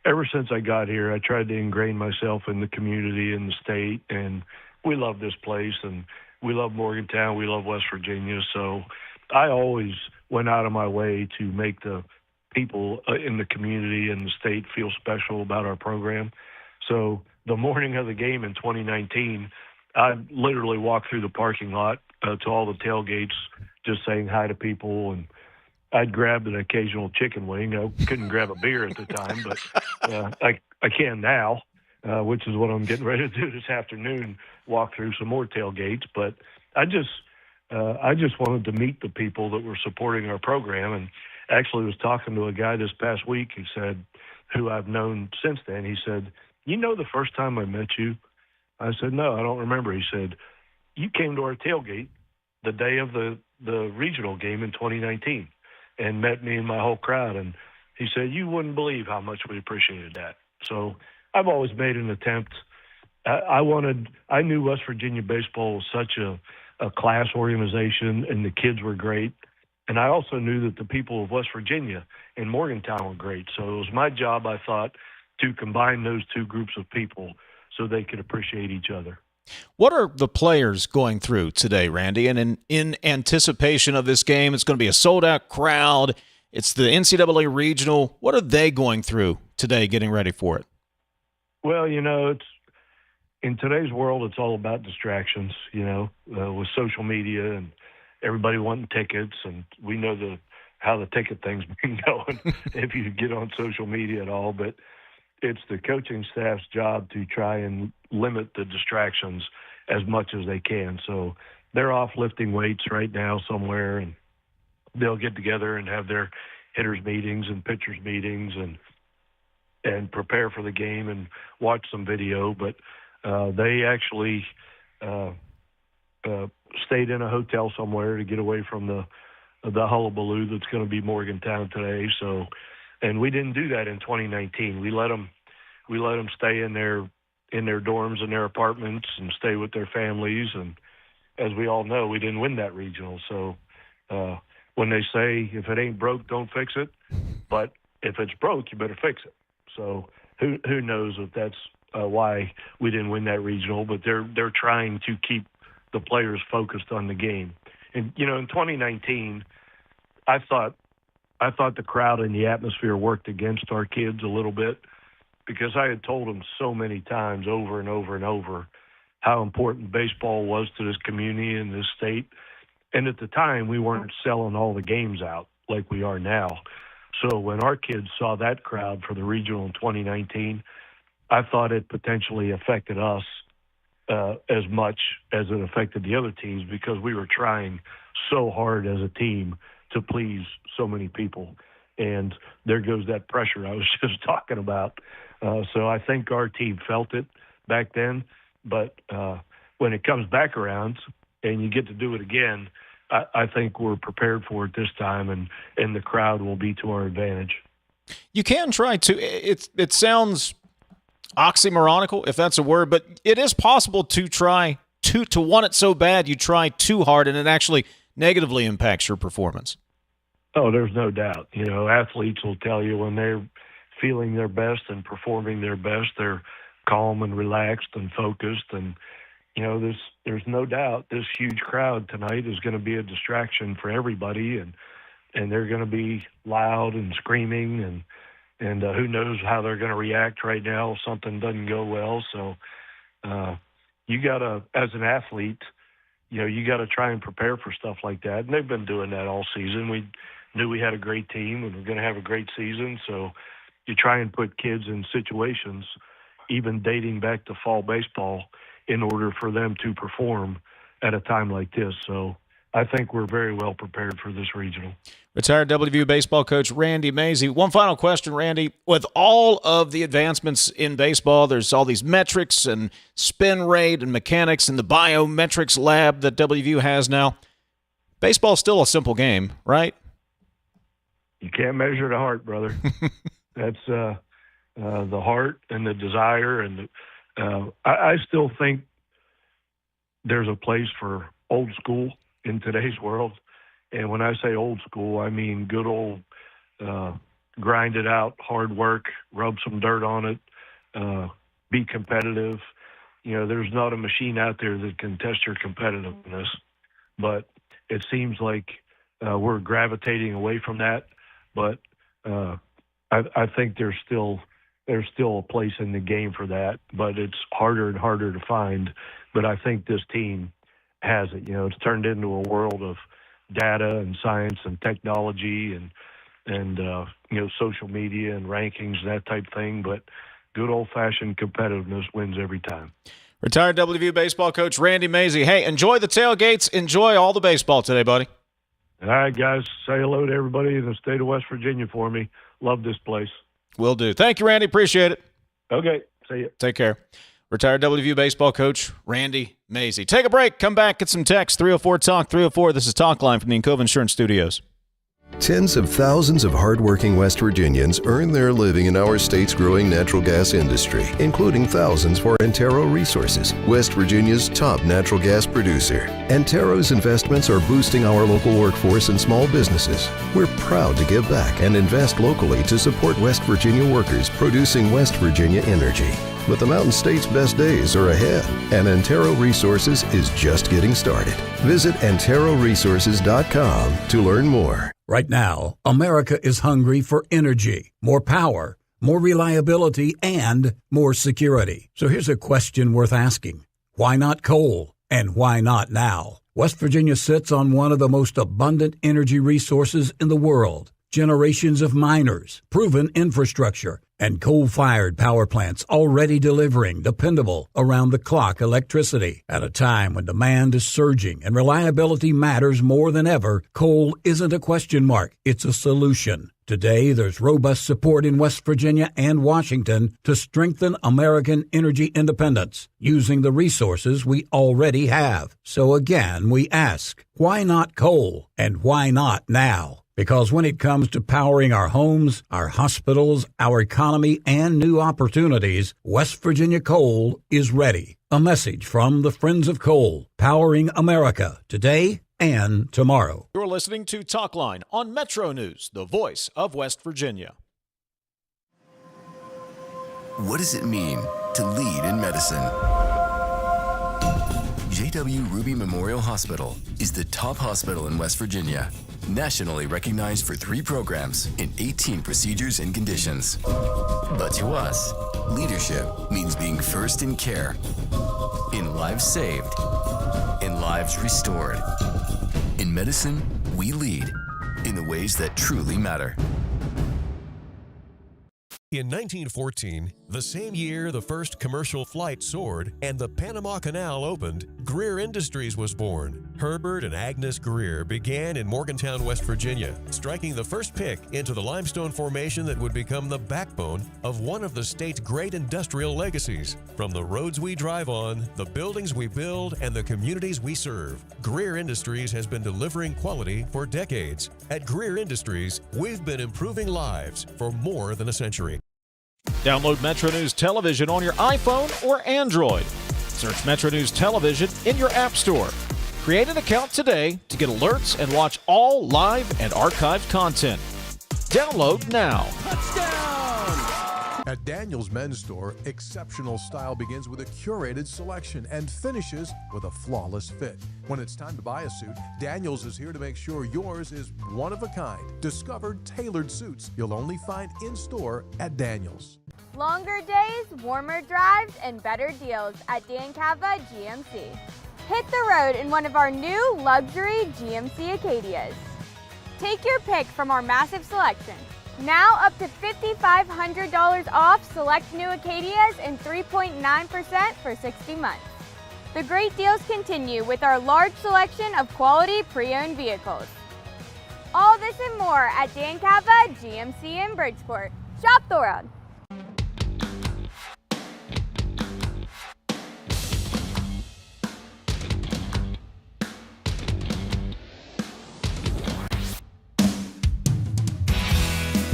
ever since I got here, I tried to ingrain myself in the community and the state, and we love this place, and we love Morgantown, we love West Virginia, so I always went out of my way to make the people in the community and the state feel special about our program. So the morning of the game in 2019, I literally walked through the parking lot to all the tailgates, just saying hi to people, and I'd grab an occasional chicken wing. I couldn't grab a beer at the time, but I can now, which is what I'm getting ready to do this afternoon, walk through some more tailgates. But I just wanted to meet the people that were supporting our program, and actually was talking to a guy this past week who said, who I've known since then. He said, the first time I met you? I said, no, I don't remember. He said, you came to our tailgate the day of the regional game in 2019 and met me and my whole crowd. And he said, you wouldn't believe how much we appreciated that. So I've always made an attempt. I knew West Virginia baseball was such a class organization, and the kids were great. And I also knew that the people of West Virginia and Morgantown were great. So it was my job, I thought, to combine those two groups of people so they could appreciate each other. What are the players going through today, Randy? And in anticipation of this game, it's going to be a sold-out crowd. It's the NCAA regional. What are they going through today getting ready for it? Well, it's in today's world, it's all about distractions, with social media and everybody wanting tickets. And we know how the ticket thing's been going if you get on social media at all. But it's the coaching staff's job to try and limit the distractions as much as they can. So they're off lifting weights right now somewhere, and they'll get together and have their hitters meetings and pitchers meetings and prepare for the game and watch some video. But they actually stayed in a hotel somewhere to get away from the hullabaloo that's going to be Morgantown today. So, and we didn't do that in 2019. We let them stay in their dorms and their apartments and stay with their families. And as we all know, we didn't win that regional. So when they say, if it ain't broke, don't fix it. But if it's broke, you better fix it. So who knows if that's why we didn't win that regional, but they're trying to keep the players focused on the game. And, in 2019, I thought the crowd and the atmosphere worked against our kids a little bit, because I had told them so many times over and over and over how important baseball was to this community and this state. And at the time, we weren't selling all the games out like we are now. So when our kids saw that crowd for the regional in 2019, I thought it potentially affected us as much as it affected the other teams, because we were trying so hard as a team to please so many people. And there goes that pressure I was just talking about. So I think our team felt it back then. But when it comes back around and you get to do it again, I think we're prepared for it this time, and the crowd will be to our advantage. You can try to. It sounds oxymoronical, if that's a word, but it is possible to try to want it so bad you try too hard, and it actually negatively impacts your performance. Oh, there's no doubt. Athletes will tell you when they're feeling their best and performing their best, they're calm and relaxed and focused. And, there's no doubt this huge crowd tonight is going to be a distraction for everybody. And they're going to be loud and screaming and who knows how they're going to react right now if something doesn't go well. So you got to, as an athlete, you got to try and prepare for stuff like that. And they've been doing that all season. We knew we had a great team and we're going to have a great season. So you try and put kids in situations, even dating back to fall baseball, in order for them to perform at a time like this. So I think we're very well prepared for this regional. Retired WVU baseball coach Randy Mazey. One final question, Randy. With all of the advancements in baseball, there's all these metrics and spin rate and mechanics and the biometrics lab that WVU has now. Baseball's still a simple game, right? You can't measure the heart, brother. That's the heart and the desire. And I still think there's a place for old school in today's world. And when I say old school, I mean good old grind it out, hard work, rub some dirt on it, be competitive. There's not a machine out there that can test your competitiveness, but it seems like we're gravitating away from that. But I think there's still a place in the game for that, but it's harder and harder to find. But I think this team has it. It's turned into a world of data and science and technology and social media and rankings and that type of thing. But good old-fashioned competitiveness wins every time. Retired WVU baseball coach Randy Mazey. Hey, enjoy the tailgates. Enjoy all the baseball today, buddy. All right, guys. Say hello to everybody in the state of West Virginia for me. Love this place. Will do. Thank you, Randy. Appreciate it. Okay. See you. Take care. Retired WVU baseball coach Randy Mazey. Take a break. Come back. Get some text. 304-TALK. 304. This is Talkline from the Encova Insurance Studios. Tens of thousands of hardworking West Virginians earn their living in our state's growing natural gas industry, including thousands for Antero Resources, West Virginia's top natural gas producer. Antero's investments are boosting our local workforce and small businesses. We're proud to give back and invest locally to support West Virginia workers producing West Virginia energy. But the Mountain State's best days are ahead, and Antero Resources is just getting started. Visit AnteroResources.com to learn more. Right now, America is hungry for energy, more power, more reliability, and more security. So here's a question worth asking. Why not coal? And why not now? West Virginia sits on one of the most abundant energy resources in the world. Generations of miners, proven infrastructure, and coal-fired power plants already delivering dependable, around-the-clock electricity. At a time when demand is surging and reliability matters more than ever, coal isn't a question mark, it's a solution. Today, there's robust support in West Virginia and Washington to strengthen American energy independence using the resources we already have. So again, we ask, why not coal? And why not now? Because when it comes to powering our homes, our hospitals, our economy, and new opportunities, West Virginia Coal is ready. A message from the Friends of Coal, powering America today and tomorrow. You're listening to Talkline on Metro News, the voice of West Virginia. What does it mean to lead in medicine? J.W. Ruby Memorial Hospital is the top hospital in West Virginia. Nationally recognized for 3 programs in 18 procedures and conditions. But to us, leadership means being first in care, in lives saved, in lives restored. In medicine, we lead in the ways that truly matter. In 1914, The same year the first commercial flight soared and the Panama Canal opened, Greer Industries was born. Herbert and Agnes Greer began in Morgantown, West Virginia, striking the first pick into the limestone formation that would become the backbone of one of the state's great industrial legacies. From the roads we drive on, the buildings we build, and the communities we serve, Greer Industries has been delivering quality for decades. At Greer Industries, we've been improving lives for more than a century. Download Metro News Television on your iPhone or Android. Search Metro News Television in your app store. Create an account today to get alerts and watch all live and archived content. Download now. At Daniel's Men's Store, exceptional style begins with a curated selection and finishes with a flawless fit. When it's time to buy a suit, Daniel's is here to make sure yours is one of a kind. Discovered, tailored suits you'll only find in-store at Daniel's. Longer days, warmer drives, and better deals at Dan Cava GMC. Hit the road in one of our new luxury GMC Acadias. Take your pick from our massive selection. Now up to $5,500 off select new Acadias and 3.9% for 60 months. The great deals continue with our large selection of quality pre-owned vehicles. All this and more at Dan Cava GMC in Bridgeport. Shop the world.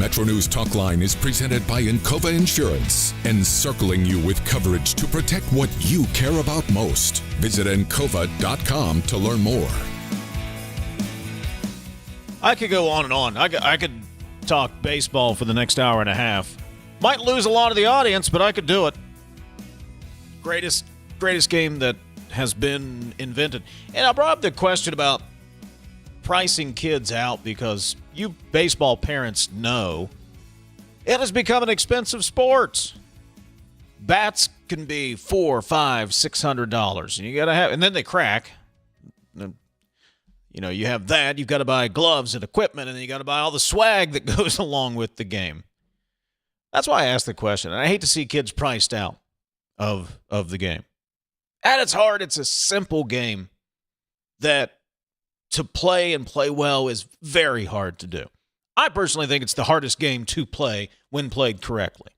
Metro News Talkline is presented by Encova Insurance, encircling you with coverage to protect what you care about most. Visit Encova.com to learn more. I could go on and on. I could talk baseball for the next hour and a half. Might lose a lot of the audience, but I could do it. Greatest game that has been invented. And I brought up the question about pricing kids out because you baseball parents know it has become an expensive sport. Bats can be $400, $500, $600, and you gotta have, and then they crack. You know, you have that. You've got to buy gloves and equipment, and then you got to buy all the swag that goes along with the game. That's why I asked the question. And I hate to see kids priced out of the game. At its heart, it's a simple game that to play and play well is very hard to do. I personally think it's the hardest game to play when played correctly.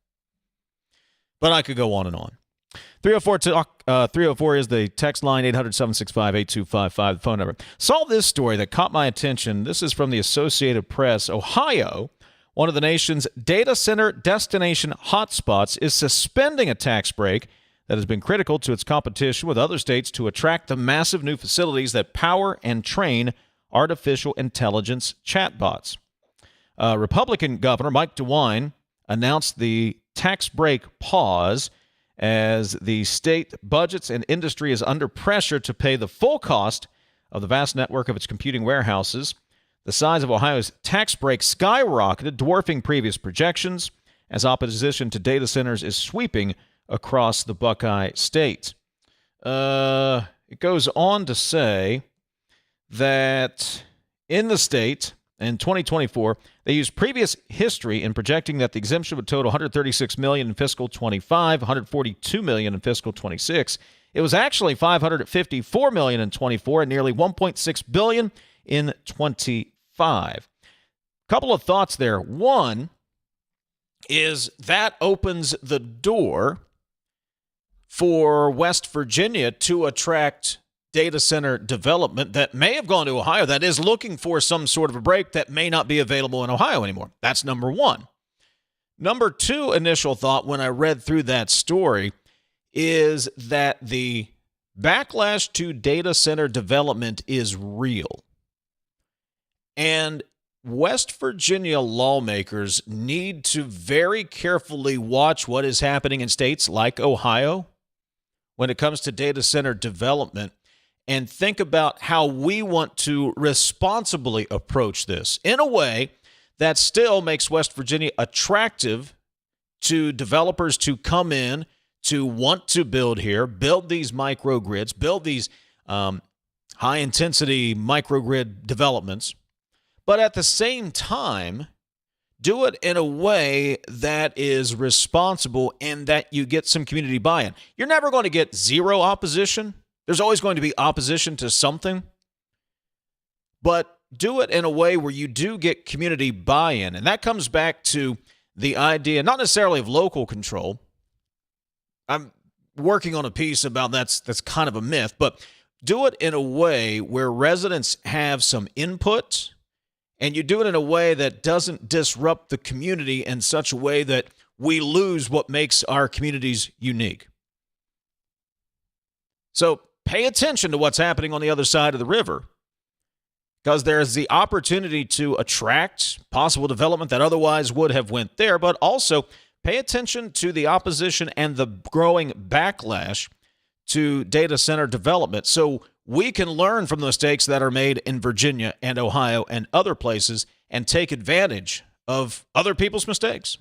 But I could go on and on. 304 is the text line, 800-765-8255, the phone number. Saw this story that caught my attention. This is from the Associated Press. Ohio, one of the nation's data center destination hotspots, is suspending a tax break that has been critical to its competition with other states to attract the massive new facilities that power and train artificial intelligence chatbots. Republican Governor Mike DeWine announced the tax break pause as the state budgets and industry is under pressure to pay the full cost of the vast network of its computing warehouses. The size of Ohio's tax break skyrocketed, dwarfing previous projections, as opposition to data centers is sweeping across the Buckeye State. It goes on to say that in the state, in 2024, they used previous history in projecting that the exemption would total $136 million in fiscal 25, $142 million in fiscal 26. It was actually $554 million in 24 and nearly $1.6 billion in 25. Couple of thoughts there. One is that opens the door for West Virginia to attract data center development that may have gone to Ohio that is looking for some sort of a break that may not be available in Ohio anymore. That's number one. Number two initial thought when I read through that story is that the backlash to data center development is real. And West Virginia lawmakers need to very carefully watch what is happening in states like Ohio when it comes to data center development and think about how we want to responsibly approach this in a way that still makes West Virginia attractive to developers to come in, to want to build here, build these microgrids, build these high-intensity microgrid developments, but at the same time, do it in a way that is responsible and that you get some community buy-in. You're never going to get zero opposition. There's always going to be opposition to something. But do it in a way where you do get community buy-in. And that comes back to the idea, not necessarily of local control. I'm working on a piece about that's kind of a myth, but do it in a way where residents have some input, and you do it in a way that doesn't disrupt the community in such a way that we lose what makes our communities unique. So pay attention to what's happening on the other side of the river, because there's the opportunity to attract possible development that otherwise would have went there, but also pay attention to the opposition and the growing backlash to data center development so we can learn from the mistakes that are made in Virginia and Ohio and other places and take advantage of other people's mistakes.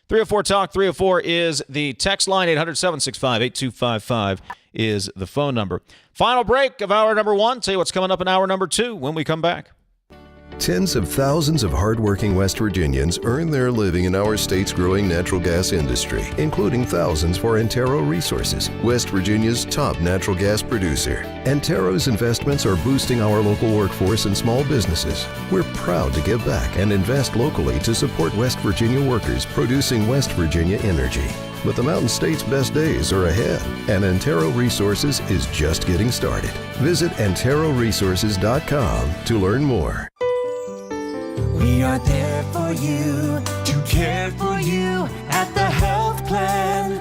304 Talk 304 is the text line. 800-765-8255 is the phone number. Final break of hour number one. Tell you what's coming up in hour number two when we come back. Tens of thousands of hardworking West Virginians earn their living in our state's growing natural gas industry, including thousands for Antero Resources, West Virginia's top natural gas producer. Antero's investments are boosting our local workforce and small businesses. We're proud to give back and invest locally to support West Virginia workers producing West Virginia energy. But the Mountain State's best days are ahead, and Antero Resources is just getting started. Visit AnteroResources.com to learn more. We are there for you, to care for you at the health plan.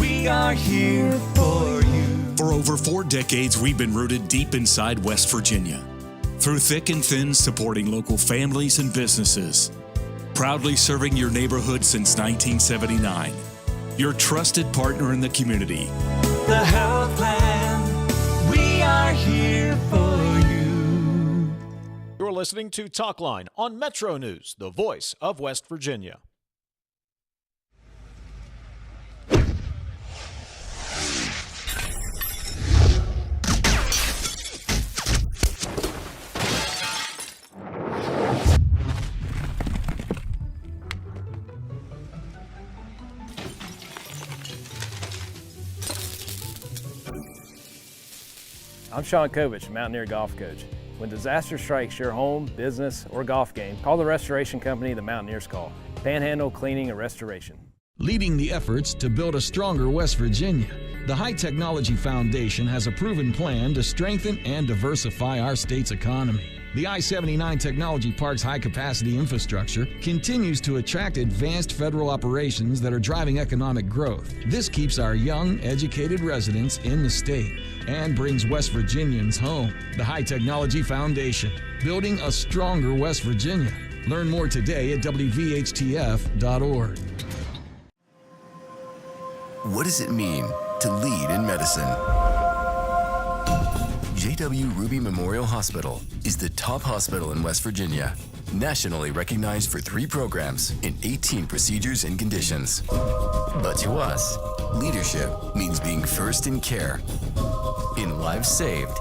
We are here for you. For over 4 decades, we've been rooted deep inside West Virginia. Through thick and thin, supporting local families and businesses. Proudly serving your neighborhood since 1979. Your trusted partner in the community. The health plan, we are here for you. You're listening to Talkline on Metro News, the voice of West Virginia. I'm Sean Kovich, Mountaineer Golf Coach. When disaster strikes your home, business, or golf game, call the restoration company the Mountaineers call. Panhandle Cleaning and Restoration. Leading the efforts to build a stronger West Virginia, the High Technology Foundation has a proven plan to strengthen and diversify our state's economy. The I-79 Technology Park's high-capacity infrastructure continues to attract advanced federal operations that are driving economic growth. This keeps our young, educated residents in the state and brings West Virginians home. The High Technology Foundation, building a stronger West Virginia. Learn more today at WVHTF.org. What does it mean to lead in medicine? J.W. Ruby Memorial Hospital is the top hospital in West Virginia, nationally recognized for 3 programs in 18 procedures and conditions. But to us, leadership means being first in care, in lives saved,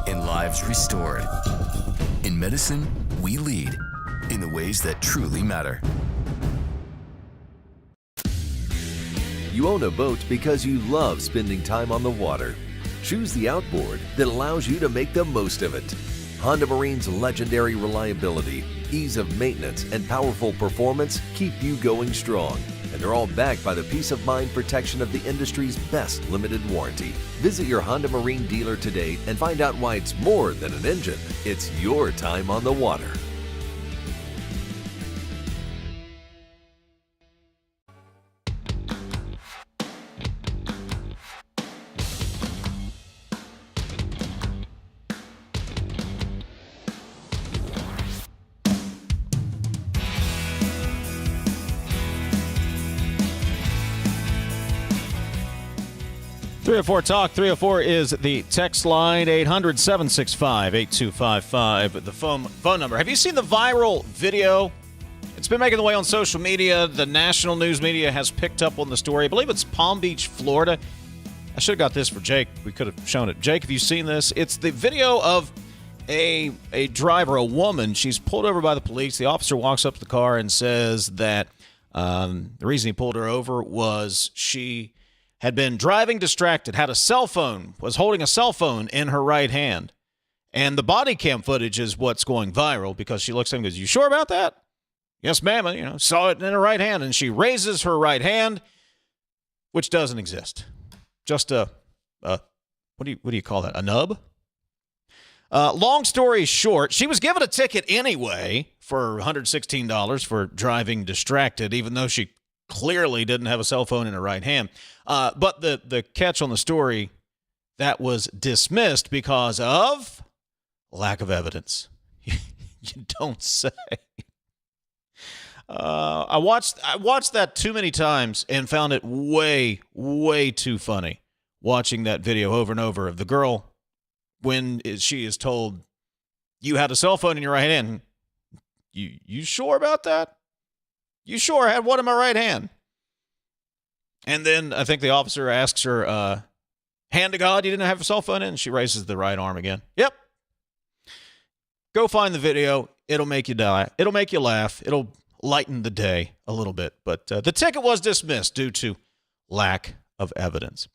in lives restored. In medicine, we lead in the ways that truly matter. You own a boat because you love spending time on the water. Choose the outboard that allows you to make the most of it. Honda Marine's legendary reliability, ease of maintenance, and powerful performance keep you going strong. And they're all backed by the peace of mind protection of the industry's best limited warranty. Visit your Honda Marine dealer today and find out why it's more than an engine. It's your time on the water. Talk 304 is the text line. 800-765-8255, the phone number. Have you seen the viral video? It's been making the way on social media. The national news media has picked up on the story. I believe it's Palm Beach, Florida. I should have got this for Jake. We could have shown it. Jake, have you seen this? It's the video of a driver, a woman, she's pulled over by the police. The officer walks up to the car and says that the reason he pulled her over was she had been driving distracted, had a cell phone, was holding a cell phone in her right hand. And the body cam footage is what's going viral because she looks at him and goes, "You sure about that?" "Yes, ma'am." Saw it in her right hand. And she raises her right hand, which doesn't exist. Just what do you call that? A nub? Long story short, she was given a ticket anyway for $116 for driving distracted, even though she clearly didn't have a cell phone in her right hand. But the catch on the story, that was dismissed because of lack of evidence. You don't say. I watched that too many times and found it way, way too funny. Watching that video over and over of the girl when she is told, "You had a cell phone in your right hand." You sure about that? "You sure I had one in my right hand?" And then I think the officer asks her, "Hand to God, you didn't have a cell phone in?" And she raises the right arm again. Yep. Go find the video. It'll make you die. It'll make you laugh. It'll lighten the day a little bit. But the ticket was dismissed due to lack of evidence.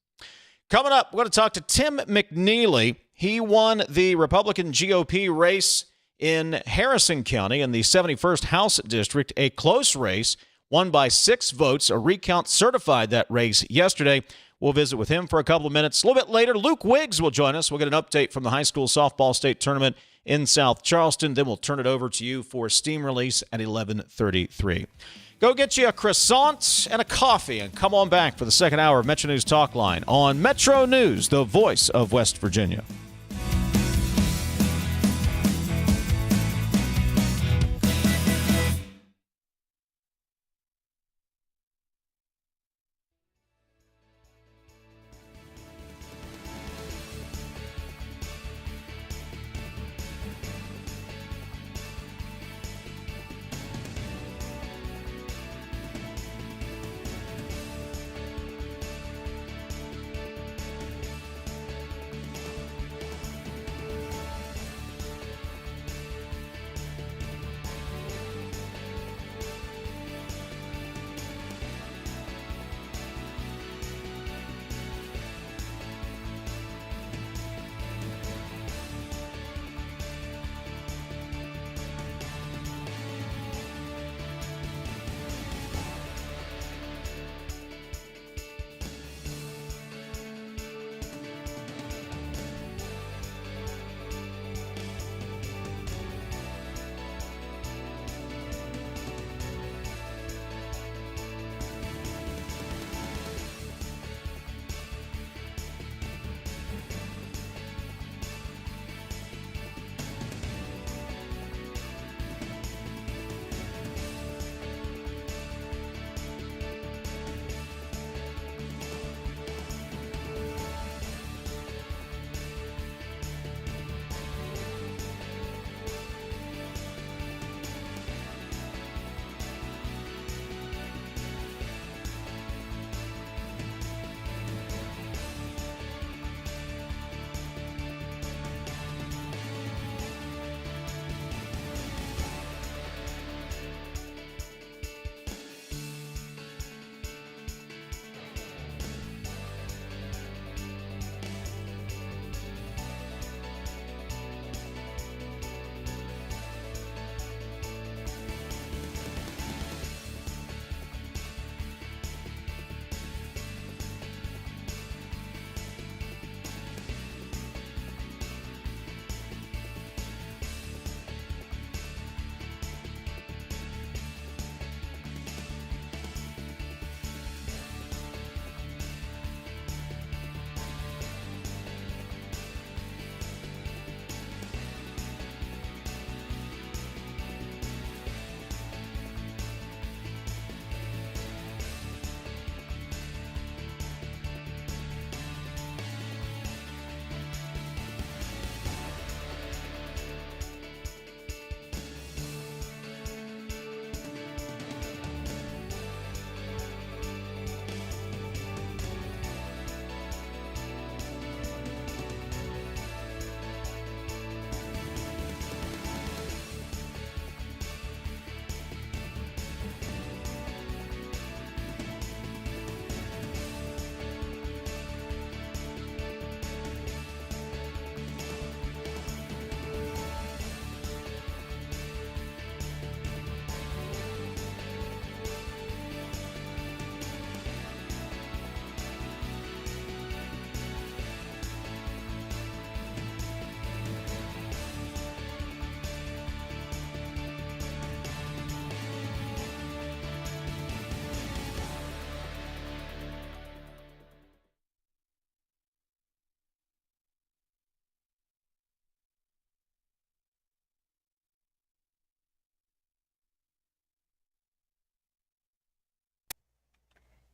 Coming up, we're going to talk to Tim McNeely. He won the Republican GOP race in Harrison County in the 71st House District, a close race, won by 6 votes. A recount certified that race yesterday. We'll visit with him for a couple of minutes. A little bit later, Luke Wiggs will join us. We'll get an update from the high school softball state tournament in South Charleston. Then we'll turn it over to you for steam release at 11:33. Go get you a croissant and a coffee and come on back for the second hour of Metro News Talkline on Metro News, the voice of West Virginia.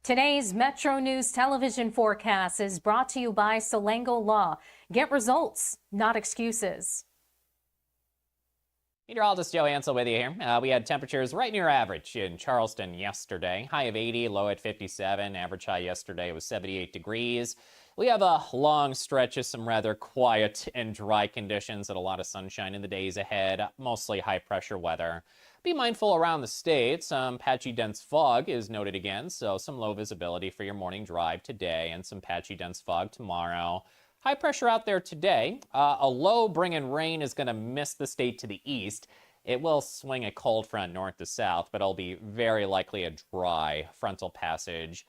Today's Metro News television forecast is brought to you by Solango Law. Get results, not excuses. Meteorologist Joe Ansel with you here. We had temperatures right near average in Charleston yesterday. High of 80, low at 57. Average high yesterday was 78 degrees. We have a long stretch of some rather quiet and dry conditions and a lot of sunshine in the days ahead, mostly high pressure weather. Be mindful around the state. Some patchy dense fog is noted again, so some low visibility for your morning drive today and some patchy dense fog tomorrow. High pressure out there today. A low bringing rain is going to miss the state to the east. It will swing a cold front north to south, but it'll be very likely a dry frontal passage.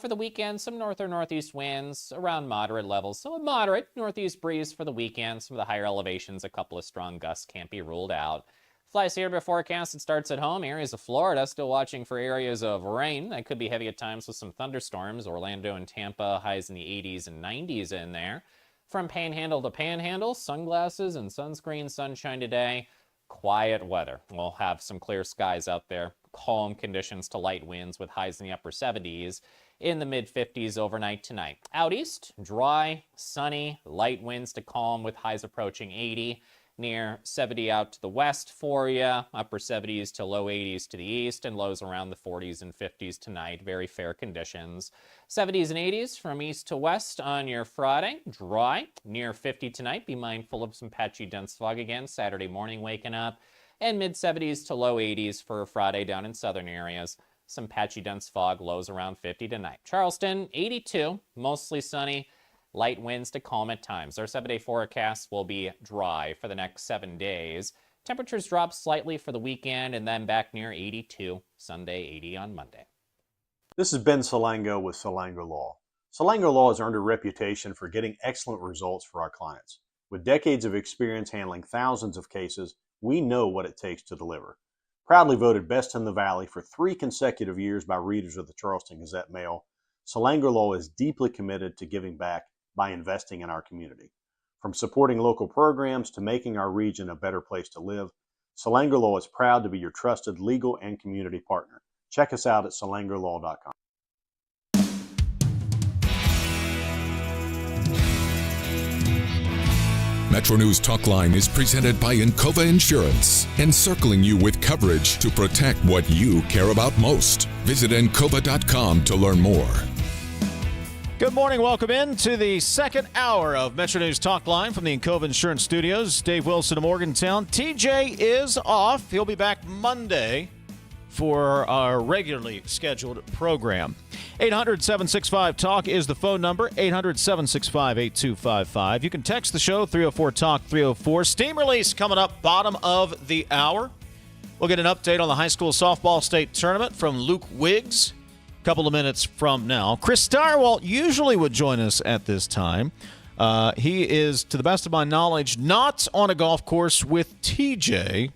For the weekend, some north or northeast winds around moderate levels, so a moderate northeast breeze for the weekend. Some of the higher elevations, a couple of strong gusts can't be ruled out. Flies here to forecast. It starts at home. Areas of Florida still watching for areas of rain. That could be heavy at times with some thunderstorms. Orlando and Tampa, highs in the 80s and 90s in there. From Panhandle to Panhandle, sunglasses and sunscreen, sunshine today. Quiet weather. We'll have some clear skies out there. Calm conditions to light winds with highs in the upper 70s. In the mid-50s overnight tonight. Out east, dry, sunny, light winds to calm with highs approaching 80. Near 70 out to the west for you, upper 70s to low 80s to the east, and lows around the 40s and 50s tonight. Very fair conditions. 70s and 80s from east to west on your Friday. Dry, near 50 tonight. Be mindful of some patchy dense fog again Saturday morning waking up. And mid-70s to low 80s for Friday down in southern areas. Some patchy dense fog, lows around 50 tonight. Charleston, 82, mostly sunny. Light winds to calm at times. Our 7-day forecast will be dry for the next 7 days. Temperatures drop slightly for the weekend and then back near 82. Sunday, 80 on Monday. This is Ben Solango with Solango Law. Solango Law has earned a reputation for getting excellent results for our clients. With decades of experience handling thousands of cases, we know what it takes to deliver. Proudly voted Best in the Valley for 3 consecutive years by readers of the Charleston Gazette-Mail, Solango Law is deeply committed to giving back by investing in our community. From supporting local programs to making our region a better place to live, Solango Law is proud to be your trusted legal and community partner. Check us out at solangolaw.com. MetroNews Talkline is presented by Encova Insurance, encircling you with coverage to protect what you care about most. Visit Encova.com to learn more. Good morning. Welcome in to the second hour of MetroNews Talkline from the Encova Insurance Studios. Dave Wilson of Morgantown. TJ is off. He'll be back Monday for our regularly scheduled program. 800-765-TALK is the phone number, 800-765-8255. You can text the show, 304-TALK, 304. Steam release coming up bottom of the hour. We'll get an update on the high school softball state tournament from Luke Wiggs a couple of minutes from now. Chris Starwalt usually would join us at this time. He is, to the best of my knowledge, not on a golf course with TJ,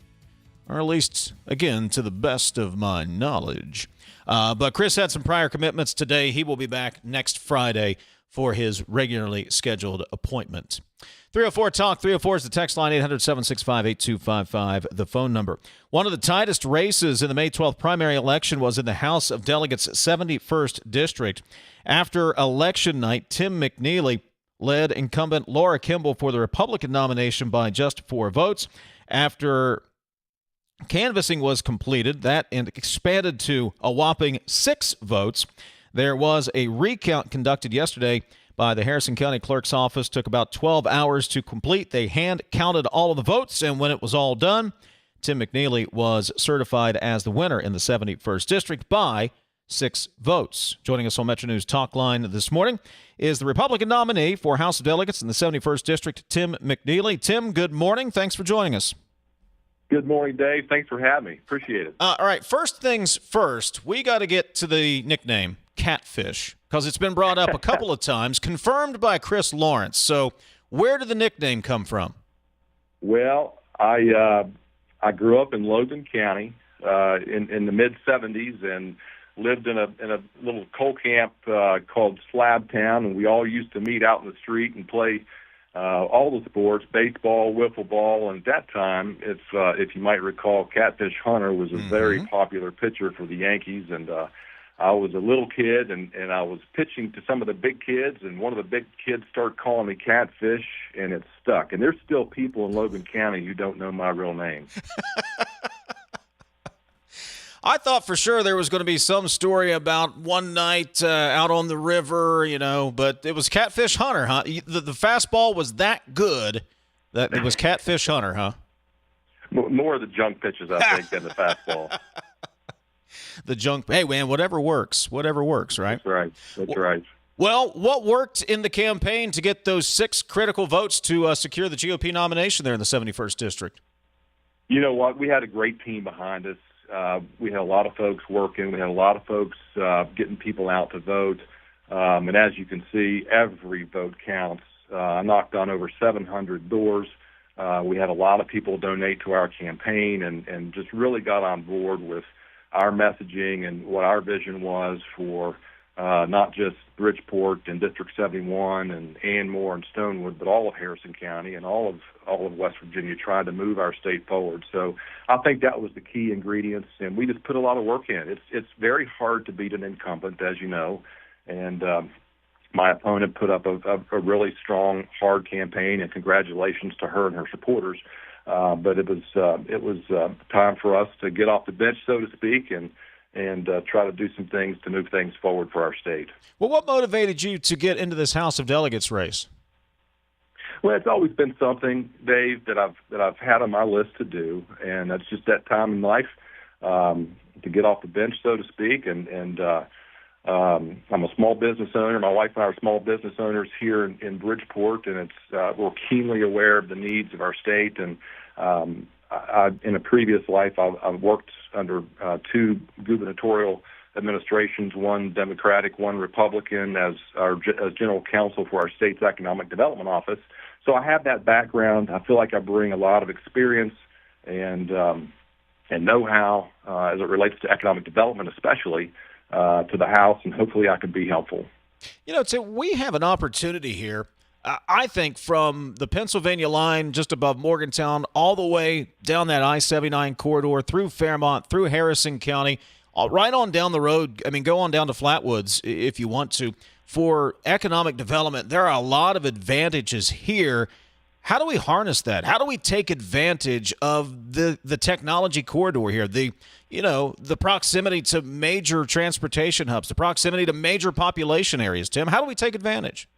or at least, again, to the best of my knowledge. But Chris had some prior commitments today. He will be back next Friday for his regularly scheduled appointment. 304-TALK, 304 is the text line, 800-765-8255, the phone number. One of the tightest races in the May 12th primary election was in the House of Delegates' 71st District. After election night, Tim McNeely led incumbent Laura Kimball for the Republican nomination by just 4 votes. After canvassing was completed, that expanded to a whopping 6 votes. There was a recount conducted yesterday by the Harrison County Clerk's Office. Took about 12 hours to complete. They hand counted all of the votes, and when it was all done, Tim McNeely was certified as the winner in the 71st District by 6 votes. Joining us on MetroNews Talkline this morning is the Republican nominee for House of Delegates in the 71st District, Tim McNeely. Tim, good morning. Thanks for joining us. Good morning, Dave. Thanks for having me. Appreciate it. All right, first things first, we got to get to the nickname Catfish, because it's been brought up a couple of times, confirmed by Chris Lawrence. So where did the nickname come from? Well, I grew up in Logan County in the mid-'70s and lived in a little coal camp called Slab Town, and we all used to meet out in the street and play all the sports, baseball, wiffle ball, and at that time, if you might recall, Catfish Hunter was a very popular pitcher for the Yankees, and I was a little kid, and I was pitching to some of the big kids, and one of the big kids started calling me Catfish, and it stuck. And there's still people in Logan County who don't know my real name. I thought for sure there was going to be some story about one night out on the river, but it was Catfish Hunter, huh? The fastball was that good that it was Catfish Hunter, huh? More of the junk pitches, I think, than the fastball. The junk. Hey, man, whatever works, right? That's right. Well, what worked in the campaign to get those 6 critical votes to secure the GOP nomination there in the 71st District? You know what? We had a great team behind us. We had a lot of folks working. We had a lot of folks getting people out to vote. And as you can see, every vote counts. I knocked on over 700 doors. We had a lot of people donate to our campaign and just really got on board with our messaging and what our vision was for not just Bridgeport and District 71 and Anmore and Stonewood, but all of Harrison County and all of West Virginia, trying to move our state forward. So I think that was the key ingredients, and we just put a lot of work in. It's very hard to beat an incumbent, as you know, and my opponent put up a really strong, hard campaign, and congratulations to her and her supporters. But it was time for us to get off the bench, so to speak, and try to do some things to move things forward for our state. Well, what motivated you to get into this House of Delegates race? Well, it's always been something, Dave, that I've had on my list to do, and that's just that time in life to get off the bench, so to speak. And I'm a small business owner. My wife and I are small business owners here in Bridgeport, and we're keenly aware of the needs of our state. And in a previous life, I've worked under 2 gubernatorial administrations, one Democratic, one Republican, as general counsel for our state's economic development office. So I have that background. I feel like I bring a lot of experience and know-how as it relates to economic development, especially to the House, and hopefully I can be helpful. Tim, we have an opportunity here. I think from the Pennsylvania line just above Morgantown all the way down that I-79 corridor through Fairmont, through Harrison County, right on down the road. I mean, go on down to Flatwoods if you want to. For economic development, there are a lot of advantages here. How do we harness that? How do we take advantage of the technology corridor here? The proximity to major transportation hubs, the proximity to major population areas, Tim. How do we take advantage?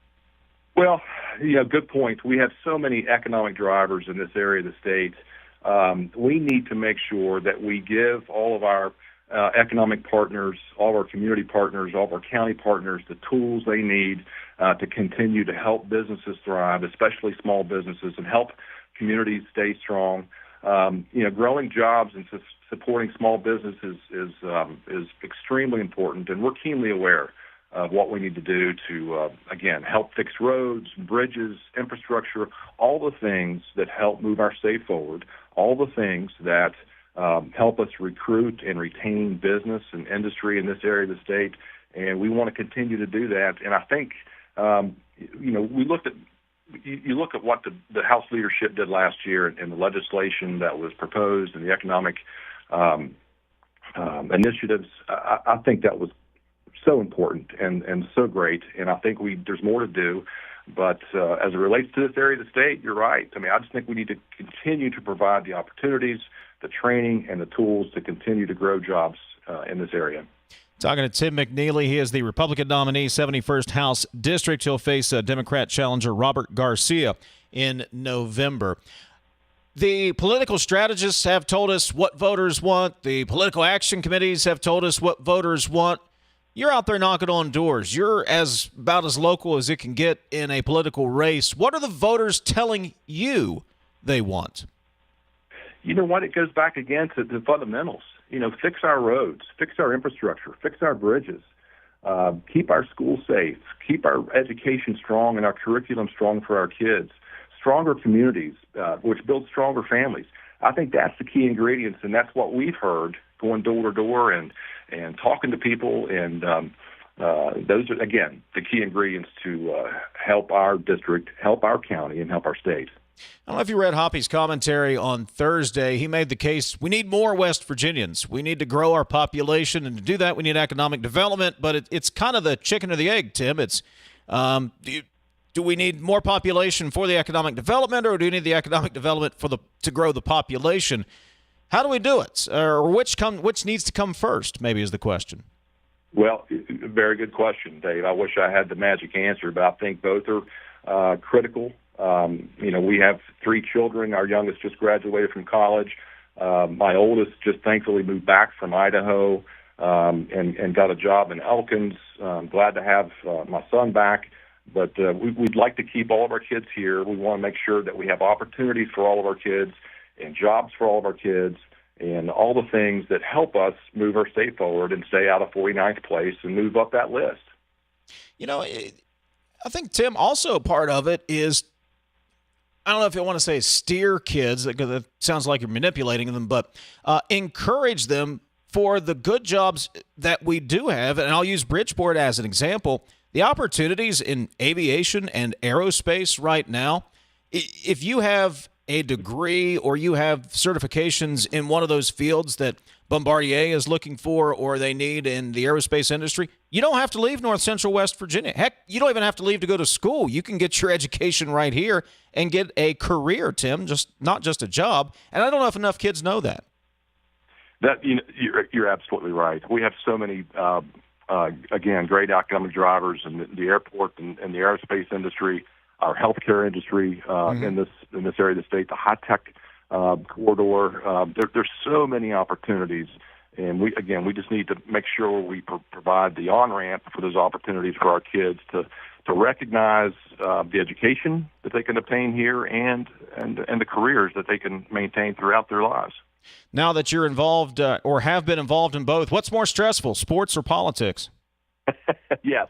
Well, good point. We have so many economic drivers in this area of the state. We need to make sure that we give all of our economic partners, all of our community partners, all of our county partners the tools they need to continue to help businesses thrive, especially small businesses, and help communities stay strong. Growing jobs and supporting small businesses is extremely important, and we're keenly aware of what we need to do to, again, help fix roads, bridges, infrastructure, all the things that help move our state forward, all the things that help us recruit and retain business and industry in this area of the state, and we want to continue to do that. And I think, we looked at you look at what the House leadership did last year and the legislation that was proposed and the economic initiatives. I think that was so important and so great, and I think there's more to do. But as it relates to this area of the state, you're right. I mean, I just think we need to continue to provide the opportunities, the training, and the tools to continue to grow jobs in this area. Talking to Tim McNeely. He is the Republican nominee, 71st House District. He'll face Democrat challenger Robert Garcia in November. The political strategists have told us what voters want. The political action committees have told us what voters want. You're out there knocking on doors. You're about as local as it can get in a political race. What are the voters telling you they want? You know what? It goes back again to the fundamentals. Fix our roads, fix our infrastructure, fix our bridges, keep our schools safe, keep our education strong and our curriculum strong for our kids, stronger communities, which build stronger families. I think that's the key ingredients, and that's what we've heard going door to door and talking to people, and those are, again, the key ingredients to help our district, help our county, and help our state. I don't know if you read Hoppy's commentary on Thursday. He made the case we need more West Virginians. We need to grow our population, and to do that, we need economic development. But it's kind of the chicken or the egg, Tim. It's do we need more population for the economic development, or do we need the economic development to grow the population? How do we do it, or which needs to come first? Maybe is the question. Well, very good question, Dave. I wish I had the magic answer, but I think both are critical. We have 3 children. Our youngest just graduated from college. My oldest just thankfully moved back from Idaho and got a job in Elkins. Glad to have my son back. But we'd like to keep all of our kids here. We want to make sure that we have opportunities for all of our kids and jobs for all of our kids and all the things that help us move our state forward and stay out of 49th place and move up that list. I think, Tim, also part of it is, I don't know if you want to say steer kids, because it sounds like you're manipulating them, but encourage them for the good jobs that we do have. And I'll use Bridgeport as an example. The opportunities in aviation and aerospace right now, if you have a degree or you have certifications in one of those fields that Bombardier is looking for or they need in the aerospace industry, you don't have to leave North Central West Virginia. Heck, you don't even have to leave to go to school. You can get your education right here and get a career, Tim, not just a job. And I don't know if enough kids know that. You're absolutely right. We have so many, again, great economic drivers in the airport and the aerospace industry, our healthcare industry in this area of the state, the high-tech corridor. There's so many opportunities, and we just need to make sure we provide the on-ramp for those opportunities for our kids to recognize the education that they can obtain here and the careers that they can maintain throughout their lives. Now that you're involved or have been involved in both, what's more stressful, sports or politics? Yes.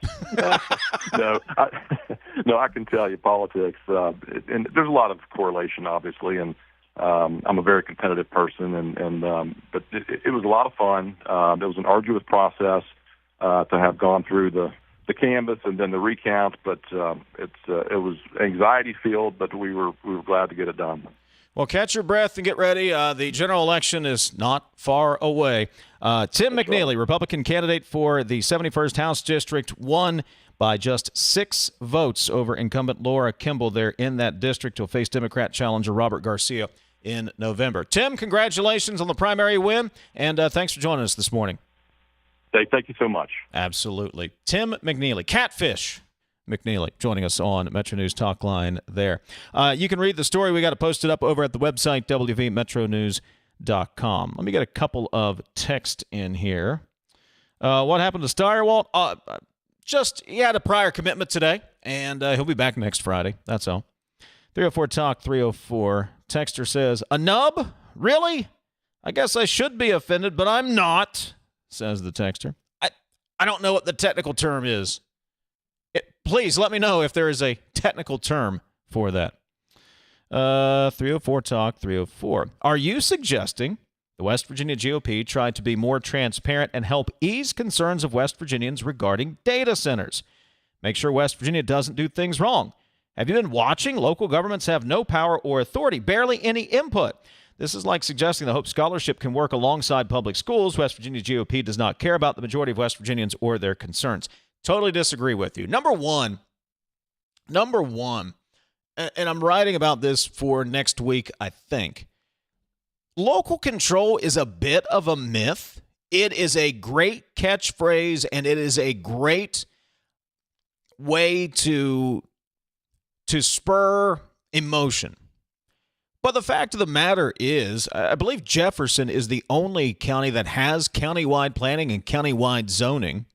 No, I can tell you politics. And there's a lot of correlation, obviously, and I'm a very competitive person, but it was a lot of fun. It was an arduous process to have gone through the canvass and then the recount, but it was anxiety-filled, but we were glad to get it done. Well, catch your breath and get ready. The general election is not far away. Tim McNeely, Republican candidate for the 71st House District, won by just 6 votes over incumbent Laura Kimball there in that district. He'll face Democrat challenger Robert Garcia in November. Tim, congratulations on the primary win, and thanks for joining us this morning. Thank you so much. Absolutely. Tim McNeely, Catfish McNeely, joining us on MetroNews Talkline there. You can read the story. We got it posted up over at the website, wvmetronews.com. Let me get a couple of texts in here. What happened to Steyerwalt? He had a prior commitment today, and he'll be back next Friday. That's all. 304 Talk 304. Texter says, a nub? Really? I guess I should be offended, but I'm not, says the texter. I don't know what the technical term is. Please let me know if there is a technical term for that. 304 Talk 304. Are you suggesting the West Virginia GOP tried to be more transparent and help ease concerns of West Virginians regarding data centers? Make sure West Virginia doesn't do things wrong. Have you been watching? Local governments have no power or authority, barely any input. This is like suggesting the Hope Scholarship can work alongside public schools. West Virginia GOP does not care about the majority of West Virginians or their concerns. Totally disagree with you. Number one, and I'm writing about this for next week, I think. Local control is a bit of a myth. It is a great catchphrase, and it is a great way to spur emotion. But the fact of the matter is, I believe Jefferson is the only county that has countywide planning and countywide zoning.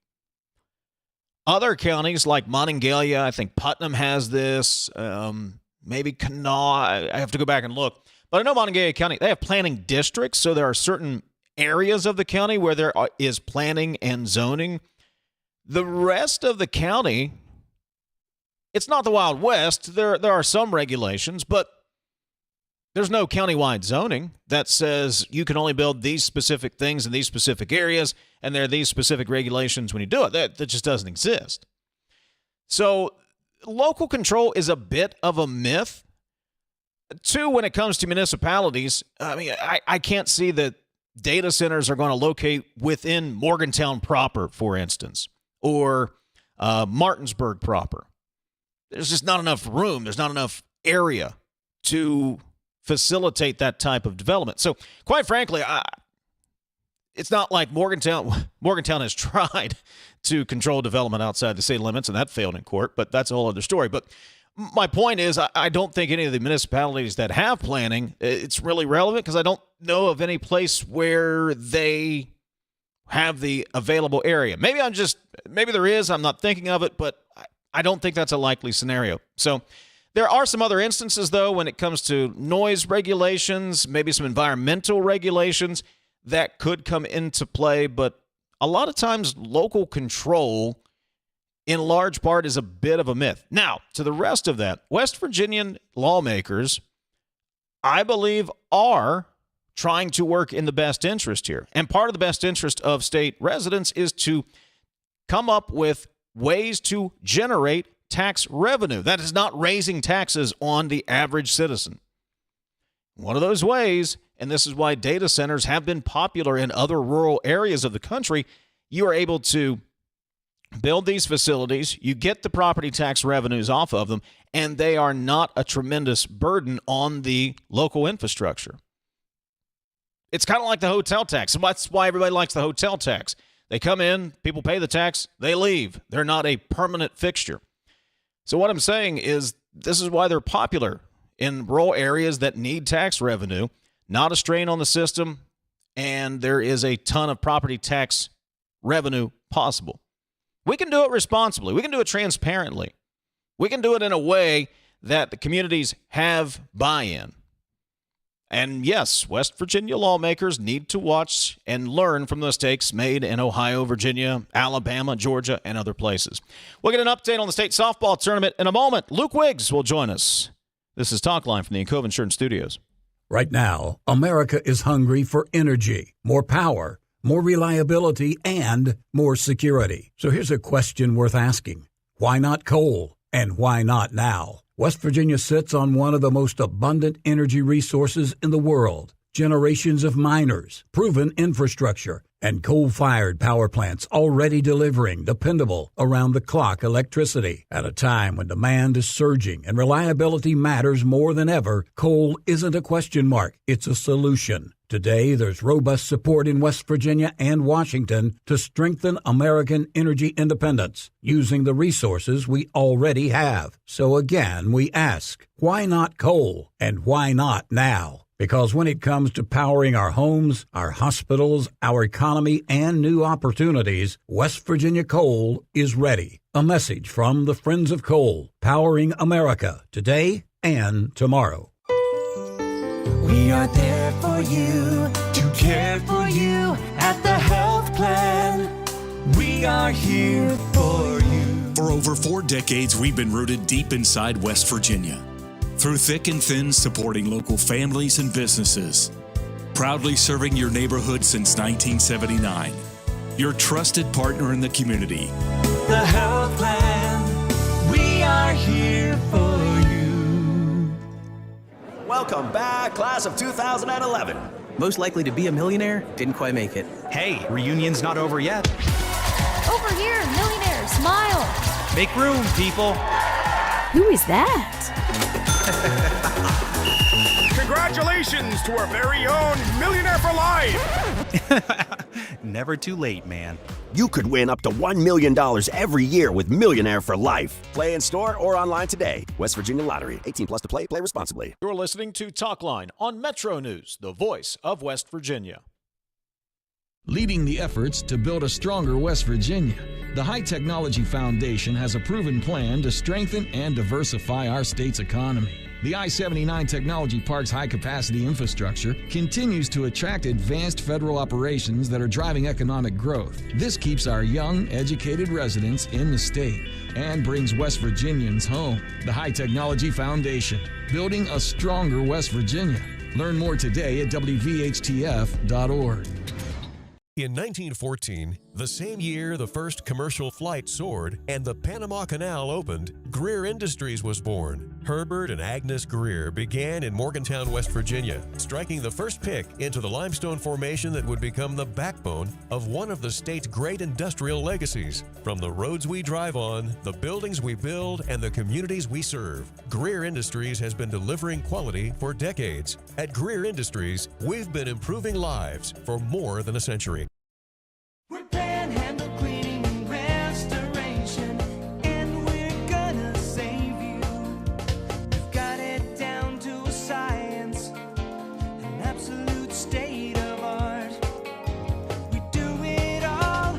Other counties like Monongalia, I think Putnam has this, maybe Kanawha. I have to go back and look. But I know Monongalia County, they have planning districts, so there are certain areas of the county where there is planning and zoning. The rest of the county, it's not the Wild West. There are some regulations, but there's no countywide zoning that says you can only build these specific things in these specific areas, and there are these specific regulations when you do it. That just doesn't exist. So local control is a bit of a myth. Two, when it comes to municipalities, I mean, I can't see that data centers are going to locate within Morgantown proper, for instance, or Martinsburg proper. There's just not enough room. There's not enough area to facilitate that type of development. So, quite frankly, it's not like Morgantown has tried to control development outside the city limits, and that failed in court, but that's a whole other story. But my point is, I don't think any of the municipalities that have planning, it's really relevant because I don't know of any place where they have the available area. Maybe there is, I'm not thinking of it, but I don't think that's a likely scenario. So there are some other instances, though, when it comes to noise regulations, maybe some environmental regulations that could come into play, but a lot of times local control in large part is a bit of a myth. Now, to the rest of that, West Virginian lawmakers, I believe, are trying to work in the best interest here. And part of the best interest of state residents is to come up with ways to generate tax revenue. That is not raising taxes on the average citizen. One of those ways, and this is why data centers have been popular in other rural areas of the country, you are able to build these facilities, you get the property tax revenues off of them, and they are not a tremendous burden on the local infrastructure. It's kind of like the hotel tax. That's why everybody likes the hotel tax. They come in, people pay the tax, they leave. They're not a permanent fixture. So what I'm saying is this is why they're popular in rural areas that need tax revenue, not a strain on the system, and there is a ton of property tax revenue possible. We can do it responsibly. We can do it transparently. We can do it in a way that the communities have buy-in. And yes, West Virginia lawmakers need to watch and learn from the mistakes made in Ohio, Virginia, Alabama, Georgia, and other places. We'll get an update on the state softball tournament in a moment. Luke Wiggs will join us. This is Talkline from the Encova Insurance Studios. Right now, America is hungry for energy, more power, more reliability, and more security. So here's a question worth asking. Why not coal? And why not now? West Virginia sits on one of the most abundant energy resources in the world. Generations of miners, proven infrastructure, and coal-fired power plants already delivering dependable, around-the-clock electricity. At a time when demand is surging and reliability matters more than ever, coal isn't a question mark, it's a solution. Today, there's robust support in West Virginia and Washington to strengthen American energy independence using the resources we already have. So again, we ask, why not coal? And why not now? Because when it comes to powering our homes, our hospitals, our economy, and new opportunities, West Virginia Coal is ready. A message from the Friends of Coal, powering America today and tomorrow. We are there for you, to care for you at the health plan. We are here for you. For over 4 decades, we've been rooted deep inside West Virginia. Through thick and thin, supporting local families and businesses. Proudly serving your neighborhood since 1979. Your trusted partner in the community. The health plan, we are here for you. Welcome back, class of 2011. Most likely to be a millionaire, didn't quite make it. Hey, reunion's not over yet. Over here, millionaire, smile. Make room, people. Who is that? Congratulations to our very own Millionaire for Life! Never too late, man. You could win up to $1 million every year with Millionaire for Life. Play in store or online today. West Virginia Lottery. 18 plus to play. Play responsibly. You're listening to Talkline on Metro News, the voice of West Virginia. Leading the efforts to build a stronger West Virginia, the High Technology Foundation has a proven plan to strengthen and diversify our state's economy. The I-79 Technology Park's high-capacity infrastructure continues to attract advanced federal operations that are driving economic growth. This keeps our young, educated residents in the state and brings West Virginians home. The High Technology Foundation, building a stronger West Virginia. Learn more today at WVHTF.org. In 1914, The same year the first commercial flight soared and the Panama Canal opened, Greer Industries was born. Herbert and Agnes Greer began in Morgantown, West Virginia, striking the first pick into the limestone formation that would become the backbone of one of the state's great industrial legacies. From the roads we drive on, the buildings we build, and the communities we serve, Greer Industries has been delivering quality for decades. At Greer Industries, we've been improving lives for more than a century. We're Panhandle Cleaning and Restoration, and we're gonna save you. We've got it down to a science, an absolute state of art. We do it all,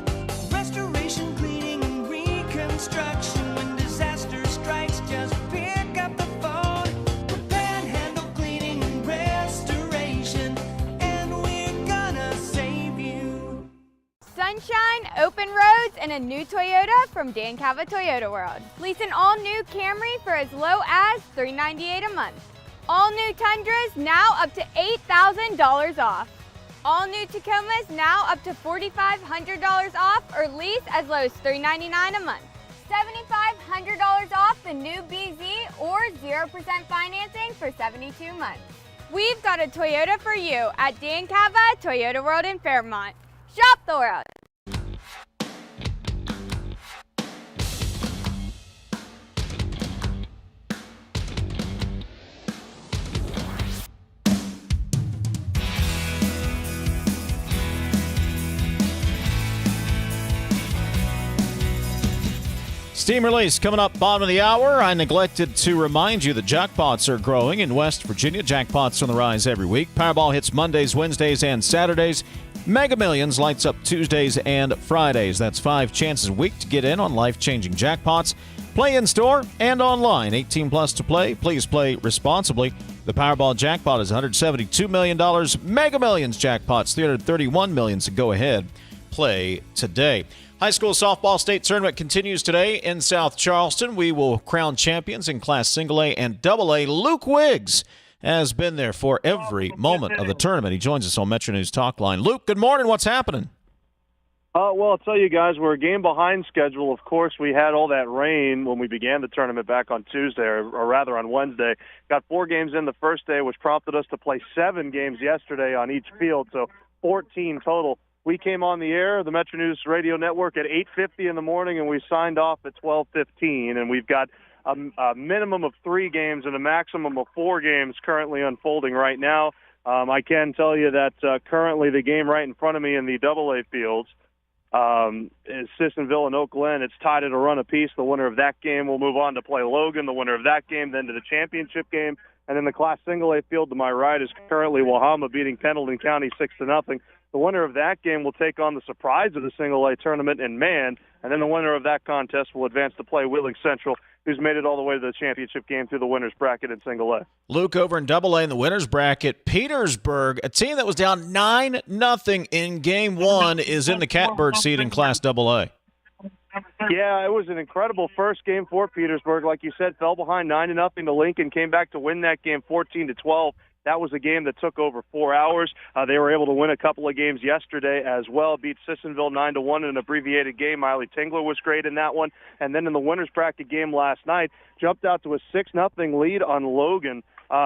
restoration, cleaning, and reconstruction. When disaster strikes, just pick up the phone. We're Panhandle Cleaning and Restoration, and we're gonna save you. Sunshine, open roads, and a new Toyota from Dan Cava Toyota World. Lease an all-new Camry for as low as $398 a month. All new Tundras now up to $8,000 off. All new Tacomas now up to $4,500 off, or lease as low as $399 a month. $7,500 off the new BZ or 0% financing for 72 months. We've got a Toyota for you at Dan Cava Toyota World in Fairmont. Shop the world. Steam release coming up bottom of the hour. I neglected to remind you that jackpots are growing in West Virginia. Jackpots on the rise every week. Powerball hits Mondays, Wednesdays, and Saturdays. Mega Millions lights up Tuesdays and Fridays. That's 5 chances a week to get in on life-changing jackpots. Play in store and online. 18 plus to play. Please play responsibly. The Powerball jackpot is $172 million. Mega Millions jackpots, $331 million. So go ahead, play today. High school softball state tournament continues today in South Charleston. We will crown champions in Class Single A and Double A. Luke Wiggs has been there for every moment of the tournament. He joins us on MetroNews Talkline. Luke, good morning. What's happening? Well, I'll tell you guys, we're a game behind schedule. Of course, we had all that rain when we began the tournament back on Tuesday, or rather on Wednesday. Got 4 games in the first day, which prompted us to play 7 games yesterday on each field, so 14 total. We came on the air, the MetroNews radio network, at 8:50 in the morning, and we signed off at 12:15. And we've got a minimum of 3 games and a maximum of 4 games currently unfolding right now. I can tell you that currently the game right in front of me in the Double-A fields is Sissonville and Oak Glen. It's tied at a run apiece. The winner of that game will move on to play Logan. The winner of that game then to the championship game. And in the Class Single-A field to my right is currently Wahama beating Pendleton County 6-0. The winner of that game will take on the surprise of the Single-A tournament in Man, and then the winner of that contest will advance to play Wheeling Central, who's made it all the way to the championship game through the winner's bracket in Single-A. Luke, over in Double-A in the winner's bracket, Petersburg, a team that was down 9-0 in Game 1, is in the catbird seat in Class Double-A. Yeah, it was an incredible first game for Petersburg. Like you said, fell behind 9-0 to Lincoln, came back to win that game 14-12. That was a game that took over 4 hours. They were able to win a couple of games yesterday as well, beat Sissonville 9-1 in an abbreviated game. Miley Tingler was great in that one. And then in the winner's bracket game last night, jumped out to a 6-0 lead on Logan,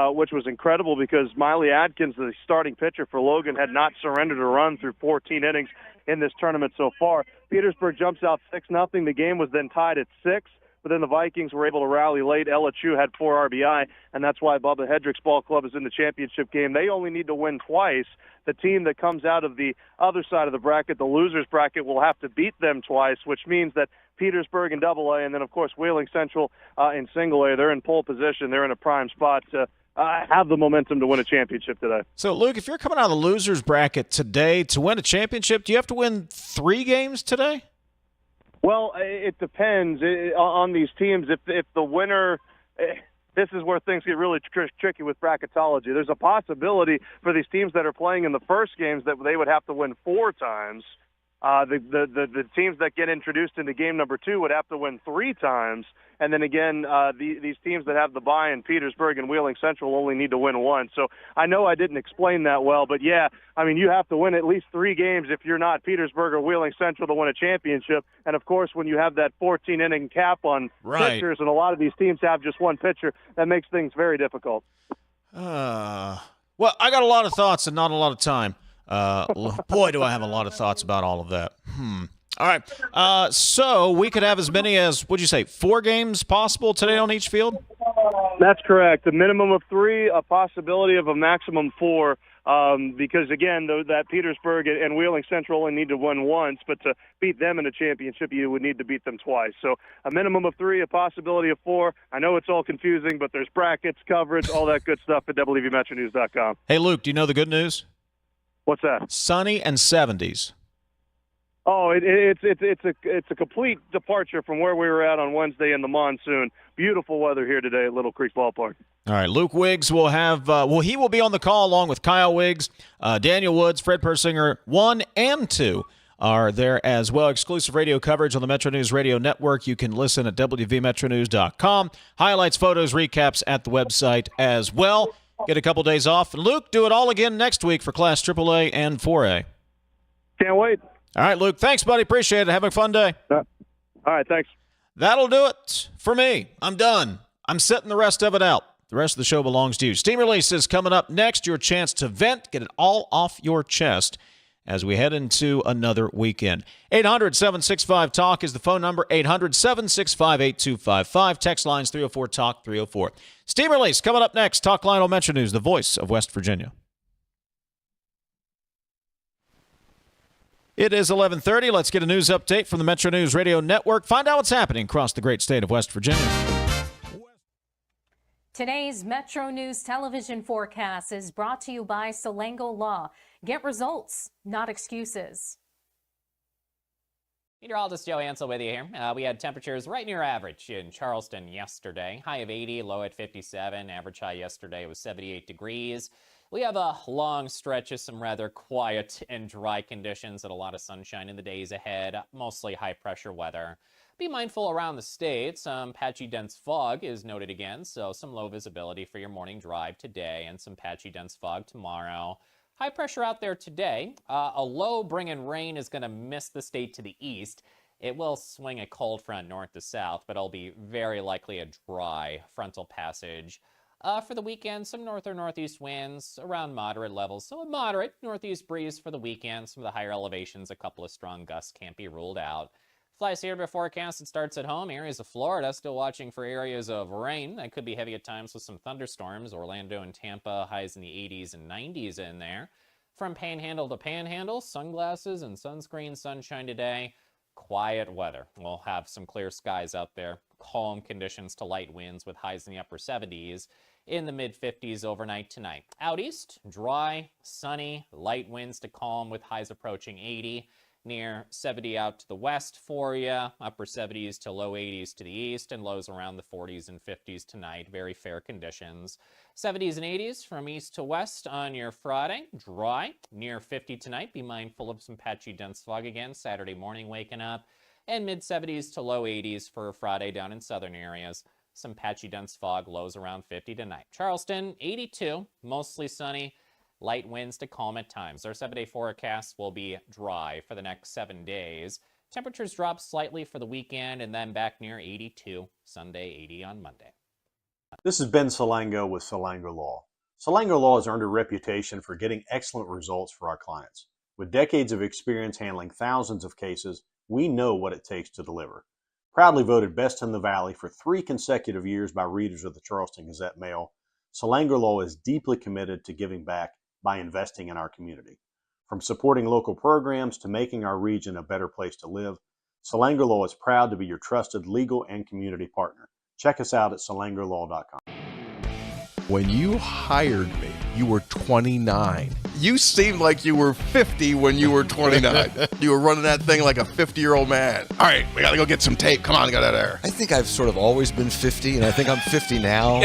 which was incredible because Miley Adkins, the starting pitcher for Logan, had not surrendered a run through 14 innings in this tournament so far. Petersburg jumps out 6-0. The game was then tied at 6. But then the Vikings were able to rally late. Ella Chu had 4 RBI, and that's why Bubba Hedrick's ball club is in the championship game. They only need to win twice. The team that comes out of the other side of the bracket, the loser's bracket, will have to beat them twice, which means that Petersburg in Double-A, and then, of course, Wheeling Central in Single-A, they're in pole position. They're in a prime spot to have the momentum to win a championship today. So, Luke, if you're coming out of the loser's bracket today to win a championship, do you have to win 3 games today? Well, it depends on these teams. If the winner, this is where things get really tricky with bracketology. There's a possibility for these teams that are playing in the first games that they would have to win 4 times. The teams that get introduced into game number 2 would have to win 3 times, and then again, these teams that have the bye in Petersburg and Wheeling Central only need to win 1. So I know I didn't explain that well, but yeah, I mean, you have to win at least 3 games if you're not Petersburg or Wheeling Central to win a championship. And of course, when you have that 14-inning cap on pitchers, and a lot of these teams have just one pitcher, that makes things very difficult. Well, I got a lot of thoughts and not a lot of time. Boy, do I have a lot of thoughts about all of that. All right. So we could have as many as, what'd you say, 4 games possible today on each field? That's correct. A minimum of 3, a possibility of a maximum 4. Because, again, that Petersburg and Wheeling Central only need to win once, but to beat them in a championship, you would need to beat them twice. So a minimum of 3, a possibility of 4. I know it's all confusing, but there's brackets, coverage, all that good stuff at WVMetroNews.com. Hey, Luke, do you know the good news? What's that? Sunny and 70s. Oh, it's a complete departure from where we were at on Wednesday in the monsoon. Beautiful weather here today at Little Creek Ballpark. All right, Luke Wiggs will have he will be on the call along with Kyle Wiggs, Daniel Woods, Fred Persinger. 1 and 2 are there as well. Exclusive radio coverage on the Metro News Radio Network. You can listen at WVMetroNews.com. Highlights, photos, recaps at the website as well. Get a couple days off. And Luke, do it all again next week for Class AAA and 4A. Can't wait. All right, Luke. Thanks, buddy. Appreciate it. Have a fun day. All right, thanks. That'll do it for me. I'm done. I'm setting the rest of it out. The rest of the show belongs to you. Steam Release is coming up next. Your chance to vent, get it all off your chest as we head into another weekend. 800-765-TALK is the phone number. 800-765-8255. Text lines 304-TALK-304. Steam Release coming up next. Talkline on Metro News, the voice of West Virginia. It is 11:30. Let's get a news update from the Metro News Radio Network. Find out what's happening across the great state of West Virginia. Today's Metro News television forecast is brought to you by Salango Law. Get results, not excuses. Meteorologist Joe Ansel with you here. We had temperatures right near average in Charleston yesterday. High of 80, low at 57. Average high yesterday was 78 degrees. We have a long stretch of some rather quiet and dry conditions and a lot of sunshine in the days ahead, mostly high-pressure weather. Be mindful around the state. Some patchy dense fog is noted again, so some low visibility for your morning drive today and some patchy dense fog tomorrow. High pressure out there today. A low bringing rain is going to miss the state to the east. It will swing a cold front north to south, but it'll be very likely a dry frontal passage. For the weekend, some north or northeast winds around moderate levels, so a moderate northeast breeze for the weekend. Some of the higher elevations, a couple of strong gusts can't be ruled out. Flies here to forecast. It starts at home. Areas of Florida still watching for areas of rain. That could be heavy at times with some thunderstorms. Orlando and Tampa, highs in the 80s and 90s in there. From Panhandle to Panhandle, sunglasses and sunscreen, sunshine today. Quiet weather. We'll have some clear skies out there. Calm conditions to light winds with highs in the upper 70s. In the mid-50s overnight tonight. Out east, dry, sunny, light winds to calm with highs approaching 80. Near 70 out to the west for you. Upper 70s to low 80s to the east, and lows around the 40s and 50s tonight. Very fair conditions. 70s and 80s from east to west on your Friday. Dry, near 50 tonight. Be mindful of some patchy dense fog again Saturday morning waking up. And mid-70s to low 80s for Friday down in southern areas. Some patchy dense fog, lows around 50 tonight. Charleston, 82, mostly sunny. Light winds to calm at times. Our 7-day forecast will be dry for the next 7 days. Temperatures drop slightly for the weekend and then back near 82. Sunday, 80 on Monday. This is Ben Salango with Salango Law. Salango Law has earned a reputation for getting excellent results for our clients. With decades of experience handling thousands of cases, we know what it takes to deliver. Proudly voted Best in the Valley for 3 consecutive years by readers of the Charleston Gazette-Mail, Salango Law is deeply committed to giving back by investing in our community. From supporting local programs to making our region a better place to live, Salango Law is proud to be your trusted legal and community partner. Check us out at salangolaw.com. When you hired me, you were 29. You seemed like you were 50 when you were 29. You were running that thing like a 50-year-old man. All right, we got to go get some tape. Come on, get out of there. I think I've sort of always been 50, and I think I'm 50 now.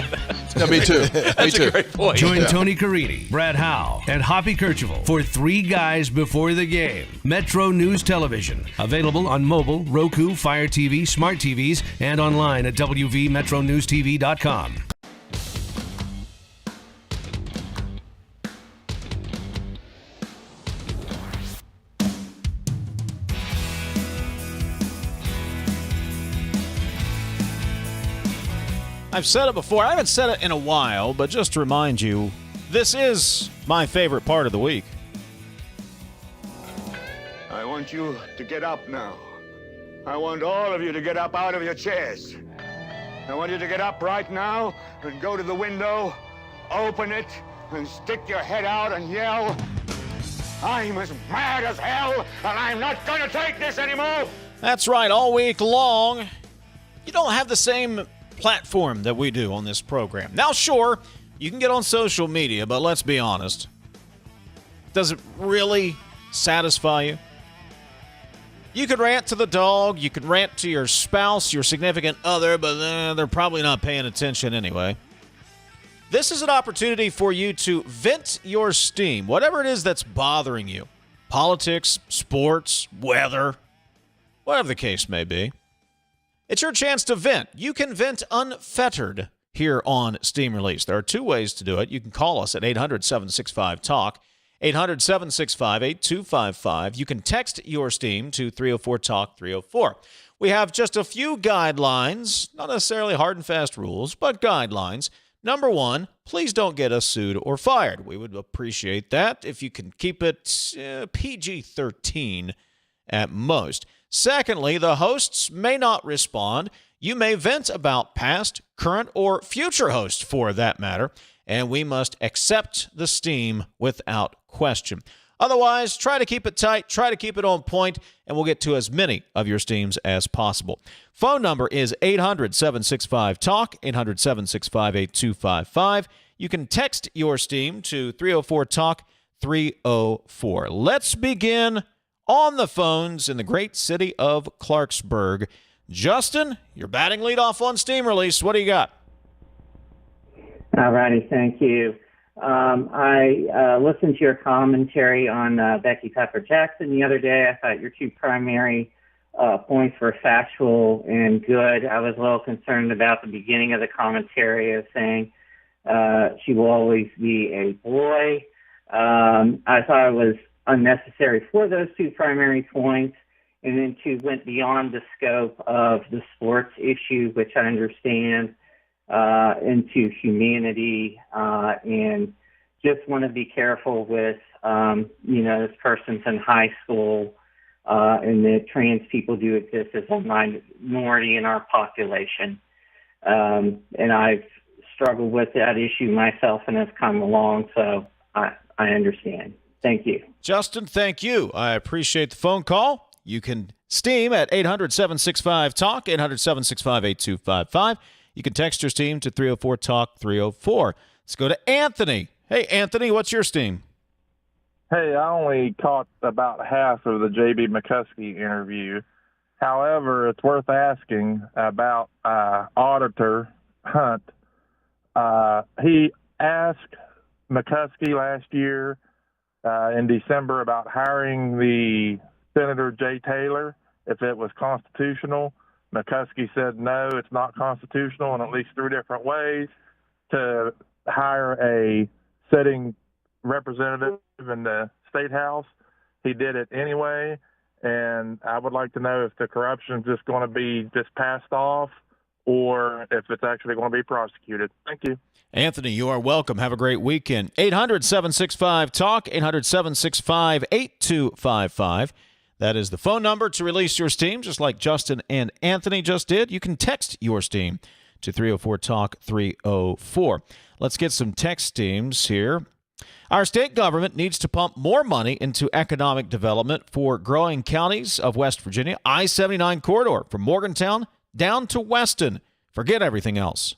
Yeah, me too. That's me too. a great point. Join Tony Caridi, Brad Howe, and Hoppy Kercheval for Three Guys Before the Game. Metro News Television. Available on mobile, Roku, Fire TV, smart TVs, and online at wvmetronewstv.com. I've said it before. I haven't said it in a while, but just to remind you, this is my favorite part of the week. I want you to get up now. I want all of you to get up out of your chairs. I want you to get up right now and go to the window, open it, and stick your head out and yell, "I'm as mad as hell, and I'm not going to take this anymore!" That's right, all week long. You don't have the same platform that we do on this program. Now, sure, you can get on social media, but let's be honest. Does it really satisfy you? You could rant to the dog, you could rant to your spouse, your significant other, but they're probably not paying attention anyway. This is an opportunity for you to vent your steam, whatever it is that's bothering you. Politics, sports, weather, whatever the case may be. It's your chance to vent. You can vent unfettered here on Steam Release. There are two ways to do it. You can call us at 800-765-TALK, 800-765-8255. You can text your Steam to 304-TALK-304. We have just a few guidelines, not necessarily hard and fast rules, but guidelines. Number one, please don't get us sued or fired. We would appreciate that if you can keep it PG-13 at most. Secondly, the hosts may not respond. You may vent about past, current, or future hosts for that matter, and we must accept the steam without question. Otherwise, try to keep it tight, try to keep it on point, and we'll get to as many of your steams as possible. Phone number is 800-765-TALK, 800-765-8255. You can text your steam to 304-TALK-304. Let's begin on the phones in the great city of Clarksburg. Justin, you're batting leadoff on Steam Release. What do you got? All righty, thank you. I listened to your commentary on Becky Pepper-Jackson the other day. I thought your two primary points were factual and good. I was a little concerned about the beginning of the commentary of saying she will always be a boy. I thought it was unnecessary for those two primary points, and then two went beyond the scope of the sports issue, which I understand, into humanity, and just want to be careful with, this person's in high school, and that trans people do exist as a minority in our population. And I've struggled with that issue myself and have come along, so I understand. Thank you. Justin, thank you. I appreciate the phone call. You can steam at 800-765-TALK, 800-765-8255. You can text your steam to 304-TALK-304. Let's go to Anthony. Hey, Anthony, what's your steam? Hey, I only caught about half of the J.B. McCuskey interview. However, it's worth asking about Auditor Hunt. He asked McCuskey last year in December about hiring the Senator Jay Taylor, if it was constitutional. McCuskey said, no, it's not constitutional in at least three different ways to hire a sitting representative in the State House. He did it anyway, and I would like to know if the corruption is just going to be just passed off or if it's actually going to be prosecuted. Thank you. Anthony, you are welcome. Have a great weekend. 800-765-TALK, 800-765-8255. That is the phone number to release your steam, just like Justin and Anthony just did. You can text your steam to 304-TALK-304. Let's get some text steams here. Our state government needs to pump more money into economic development for growing counties of West Virginia. I-79 corridor from Morgantown down to Weston. Forget everything else.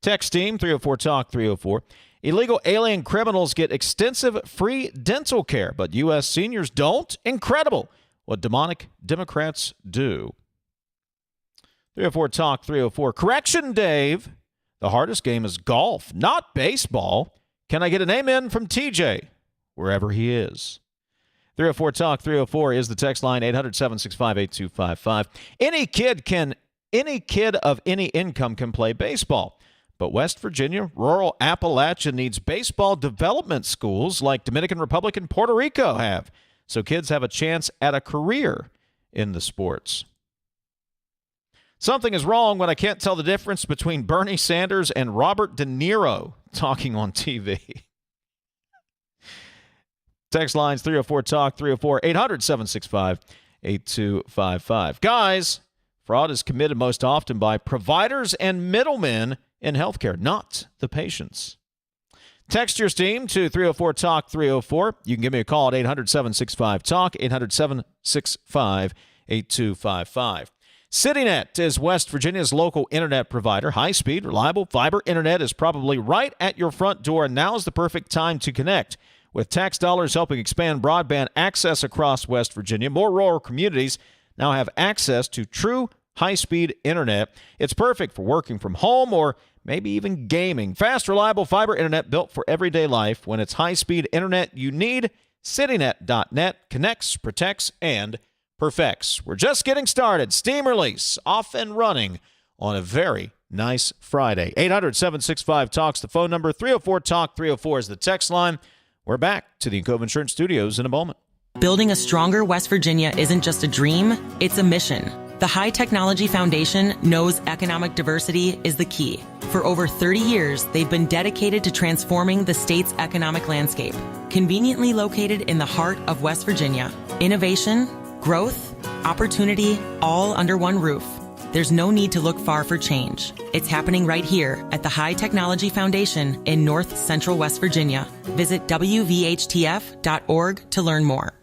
Text team 304-TALK-304. Illegal alien criminals get extensive free dental care, but U.S. seniors don't? Incredible. What demonic Democrats do. 304-TALK-304. Correction, Dave. The hardest game is golf, not baseball. Can I get an amen from TJ, wherever he is? 304-TALK-304 is the text line, 800-765-8255. Any kid of any income can play baseball. But West Virginia, rural Appalachia needs baseball development schools like Dominican Republic and Puerto Rico have, so kids have a chance at a career in the sports. Something is wrong when I can't tell the difference between Bernie Sanders and Robert De Niro talking on TV. Text lines 304-TALK-304, 800-765-8255. Guys, fraud is committed most often by providers and middlemen in healthcare, not the patients. Text your team to 304-TALK-304. You can give me a call at 800-765-TALK, 800-765-8255. CityNet is West Virginia's local internet provider. High-speed, reliable fiber internet is probably right at your front door, and now is the perfect time to connect. With tax dollars helping expand broadband access across West Virginia, more rural communities now have access to true high-speed internet. It's perfect for working from home or maybe even gaming. Fast, reliable fiber internet built for everyday life. When it's high-speed internet you need, CityNet.net connects, protects, and perfects. We're just getting started. Steam release off and running on a very nice Friday. 800-765-TALK's the phone number. 304-TALK-304 is the text line. We're back to the Encova Insurance Studios in a moment. Building a stronger West Virginia isn't just a dream, it's a mission. The High Technology Foundation knows economic diversity is the key. For over 30 years, they've been dedicated to transforming the state's economic landscape. Conveniently located in the heart of West Virginia, innovation, growth, opportunity, all under one roof. There's no need to look far for change. It's happening right here at the High Technology Foundation in North Central West Virginia. Visit WVHTF.org to learn more.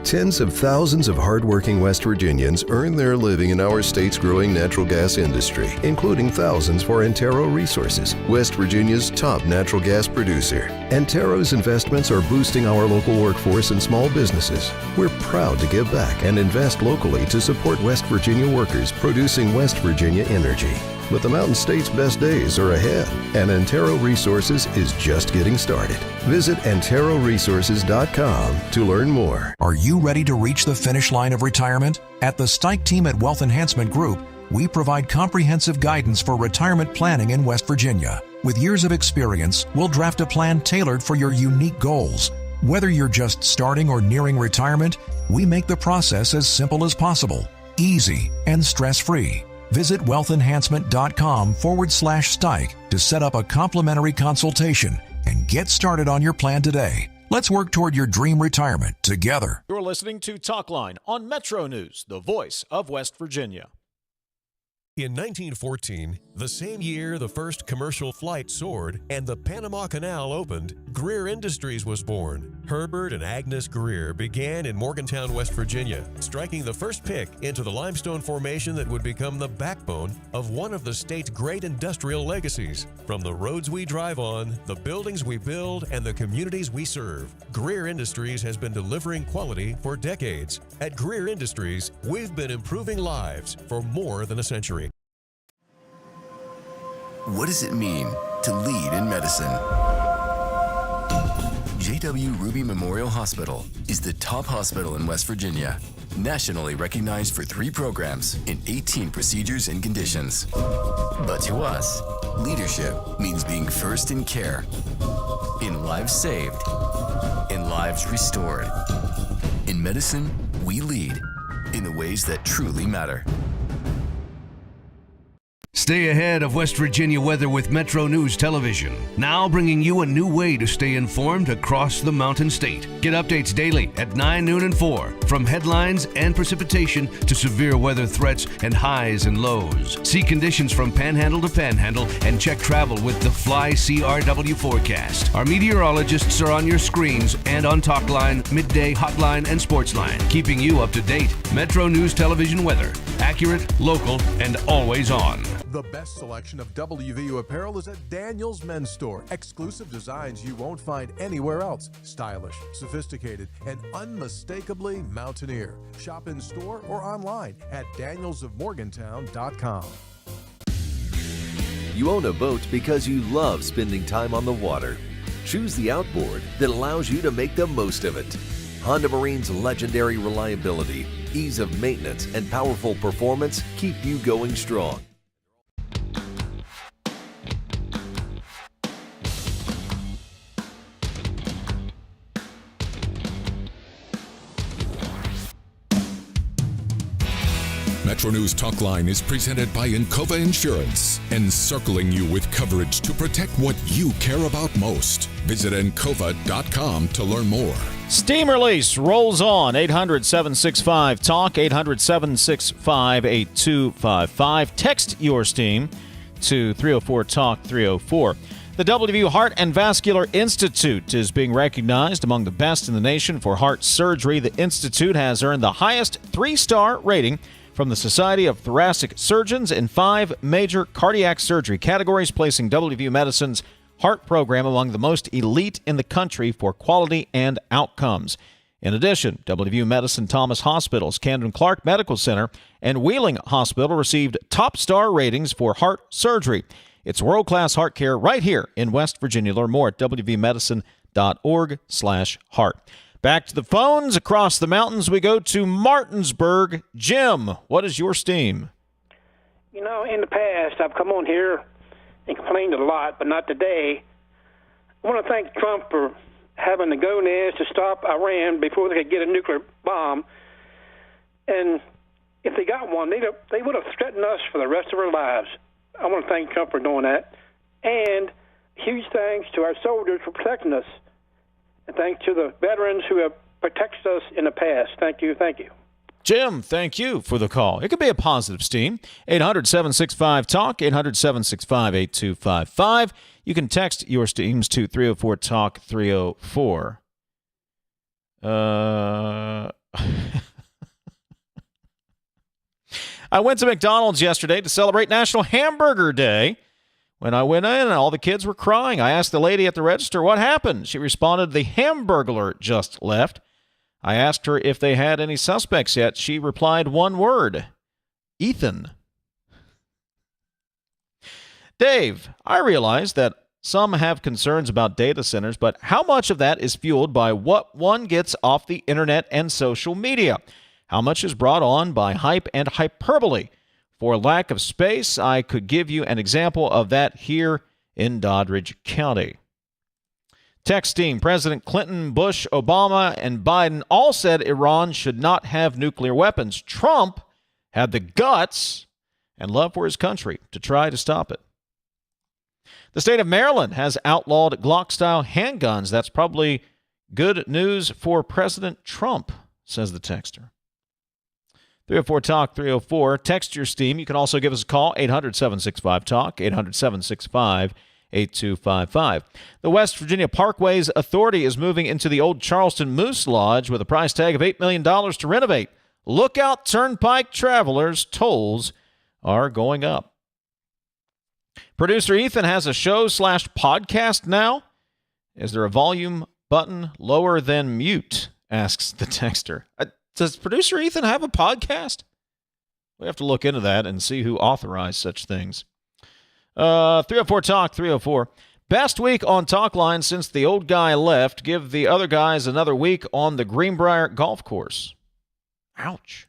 Tens of thousands of hardworking West Virginians earn their living in our state's growing natural gas industry, including thousands for Antero Resources, West Virginia's top natural gas producer. Antero's investments are boosting our local workforce and small businesses. We're proud to give back and invest locally to support West Virginia workers producing West Virginia energy. But the Mountain State's best days are ahead, and Antero Resources is just getting started. Visit AnteroResources.com to learn more. Are you ready to reach the finish line of retirement? At the Stike team at Wealth Enhancement Group, we provide comprehensive guidance for retirement planning in West Virginia. With years of experience, we'll draft a plan tailored for your unique goals. Whether you're just starting or nearing retirement, we make the process as simple as possible, easy, and stress-free. Visit wealthenhancement.com/Stike to set up a complimentary consultation and get started on your plan today. Let's work toward your dream retirement together. You're listening to Talkline on Metro News, the voice of West Virginia. In 1914, the same year the first commercial flight soared and the Panama Canal opened, Greer Industries was born. Herbert and Agnes Greer began in Morgantown, West Virginia, striking the first pick into the limestone formation that would become the backbone of one of the state's great industrial legacies. From the roads we drive on, the buildings we build, and the communities we serve, Greer Industries has been delivering quality for decades. At Greer Industries, we've been improving lives for more than a century. What does it mean to lead in medicine? J.W. Ruby Memorial Hospital is the top hospital in West Virginia, nationally recognized for 3 programs and 18 procedures and conditions. But to us, leadership means being first in care, in lives saved, in lives restored. In medicine, we lead in the ways that truly matter. Stay ahead of West Virginia weather with Metro News Television. Now bringing you a new way to stay informed across the Mountain State. Get updates daily at 9, noon, and 4. From headlines and precipitation to severe weather threats and highs and lows. See conditions from panhandle to panhandle and check travel with the Fly CRW forecast. Our meteorologists are on your screens and on Talkline, Midday, Hotline, and Sportsline, keeping you up to date. Metro News Television weather. Accurate, local, and always on. The best selection of WVU apparel is at Daniel's Men's Store. Exclusive designs you won't find anywhere else. Stylish, sophisticated, and unmistakably mountaineer. Shop in store or online at danielsofmorgantown.com. You own a boat because you love spending time on the water. Choose the outboard that allows you to make the most of it. Honda Marine's legendary reliability, ease of maintenance, and powerful performance keep you going strong. MetroNews Talkline is presented by Encova Insurance, encircling you with coverage to protect what you care about most. Visit Encova.com to learn more. Steam release rolls on. 800-765-TALK, 800-765-8255. Text your Steam to 304-TALK-304. The WVU Heart and Vascular Institute is being recognized among the best in the nation for heart surgery. The Institute has earned the highest 3-star rating from the Society of Thoracic Surgeons in 5 major cardiac surgery categories, placing WVU Medicine's heart program among the most elite in the country for quality and outcomes. In addition, WVU Medicine Thomas Hospital's Camden Clark Medical Center and Wheeling Hospital received top star ratings for heart surgery. It's world-class heart care right here in West Virginia. Learn more at wvmedicine.org/heart. Back to the phones. Across the mountains, we go to Martinsburg. Jim, what is your Steam? You know, in the past, I've come on here and complained a lot, but not today. I want to thank Trump for having the gonads to stop Iran before they could get a nuclear bomb. And if they got one, they would have threatened us for the rest of our lives. I want to thank Trump for doing that. And huge thanks to our soldiers for protecting us. And thanks to the veterans who have protected us in the past. Thank you. Thank you. Jim, thank you for the call. It could be a positive Steam. 800-765-TALK, 800-765-8255. You can text your Steams to 304-TALK-304. I went to McDonald's yesterday to celebrate National Hamburger Day. When I went in, all the kids were crying. I asked the lady at the register what happened. She responded, "The Hamburglar just left." I asked her if they had any suspects yet. She replied one word: Ethan. Dave, I realize that some have concerns about data centers, but how much of that is fueled by what one gets off the internet and social media? How much is brought on by hype and hyperbole? For lack of space, I could give you an example of that here in Doddridge County. Text team, President Clinton, Bush, Obama, and Biden all said Iran should not have nuclear weapons. Trump had the guts and love for his country to try to stop it. The state of Maryland has outlawed Glock-style handguns. That's probably good news for President Trump, says the texter. 304-TALK, 304. Text your Steam. You can also give us a call, 800-765-TALK, 800-765-8255. The West Virginia Parkways Authority is moving into the old Charleston Moose Lodge with a price tag of $8 million to renovate. Look out, Turnpike travelers. Tolls are going up. Producer Ethan has a show/podcast now. Is there a volume button lower than mute? Asks the texter. Does Producer Ethan have a podcast? We have to look into that and see who authorized such things. 304-TALK, 304. Best week on Talkline since the old guy left. Give the other guys another week on the Greenbrier Golf Course. Ouch.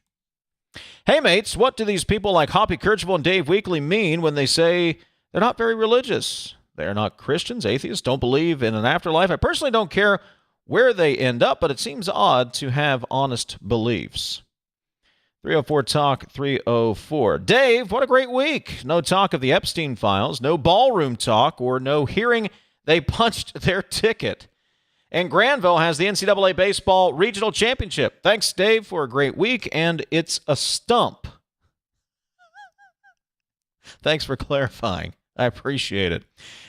Hey, mates, what do these people like Hoppy Kercheval and Dave Weekly mean when they say they're not very religious? They're not Christians, atheists, don't believe in an afterlife. I personally don't care where they end up, but it seems odd to have honest beliefs. 304-TALK, 304. Dave, what a great week. No talk of the Epstein files, no ballroom talk, or no hearing they punched their ticket. And Granville has the NCAA Baseball Regional Championship. Thanks, Dave, for a great week, and it's a stump. Thanks for clarifying. I appreciate it.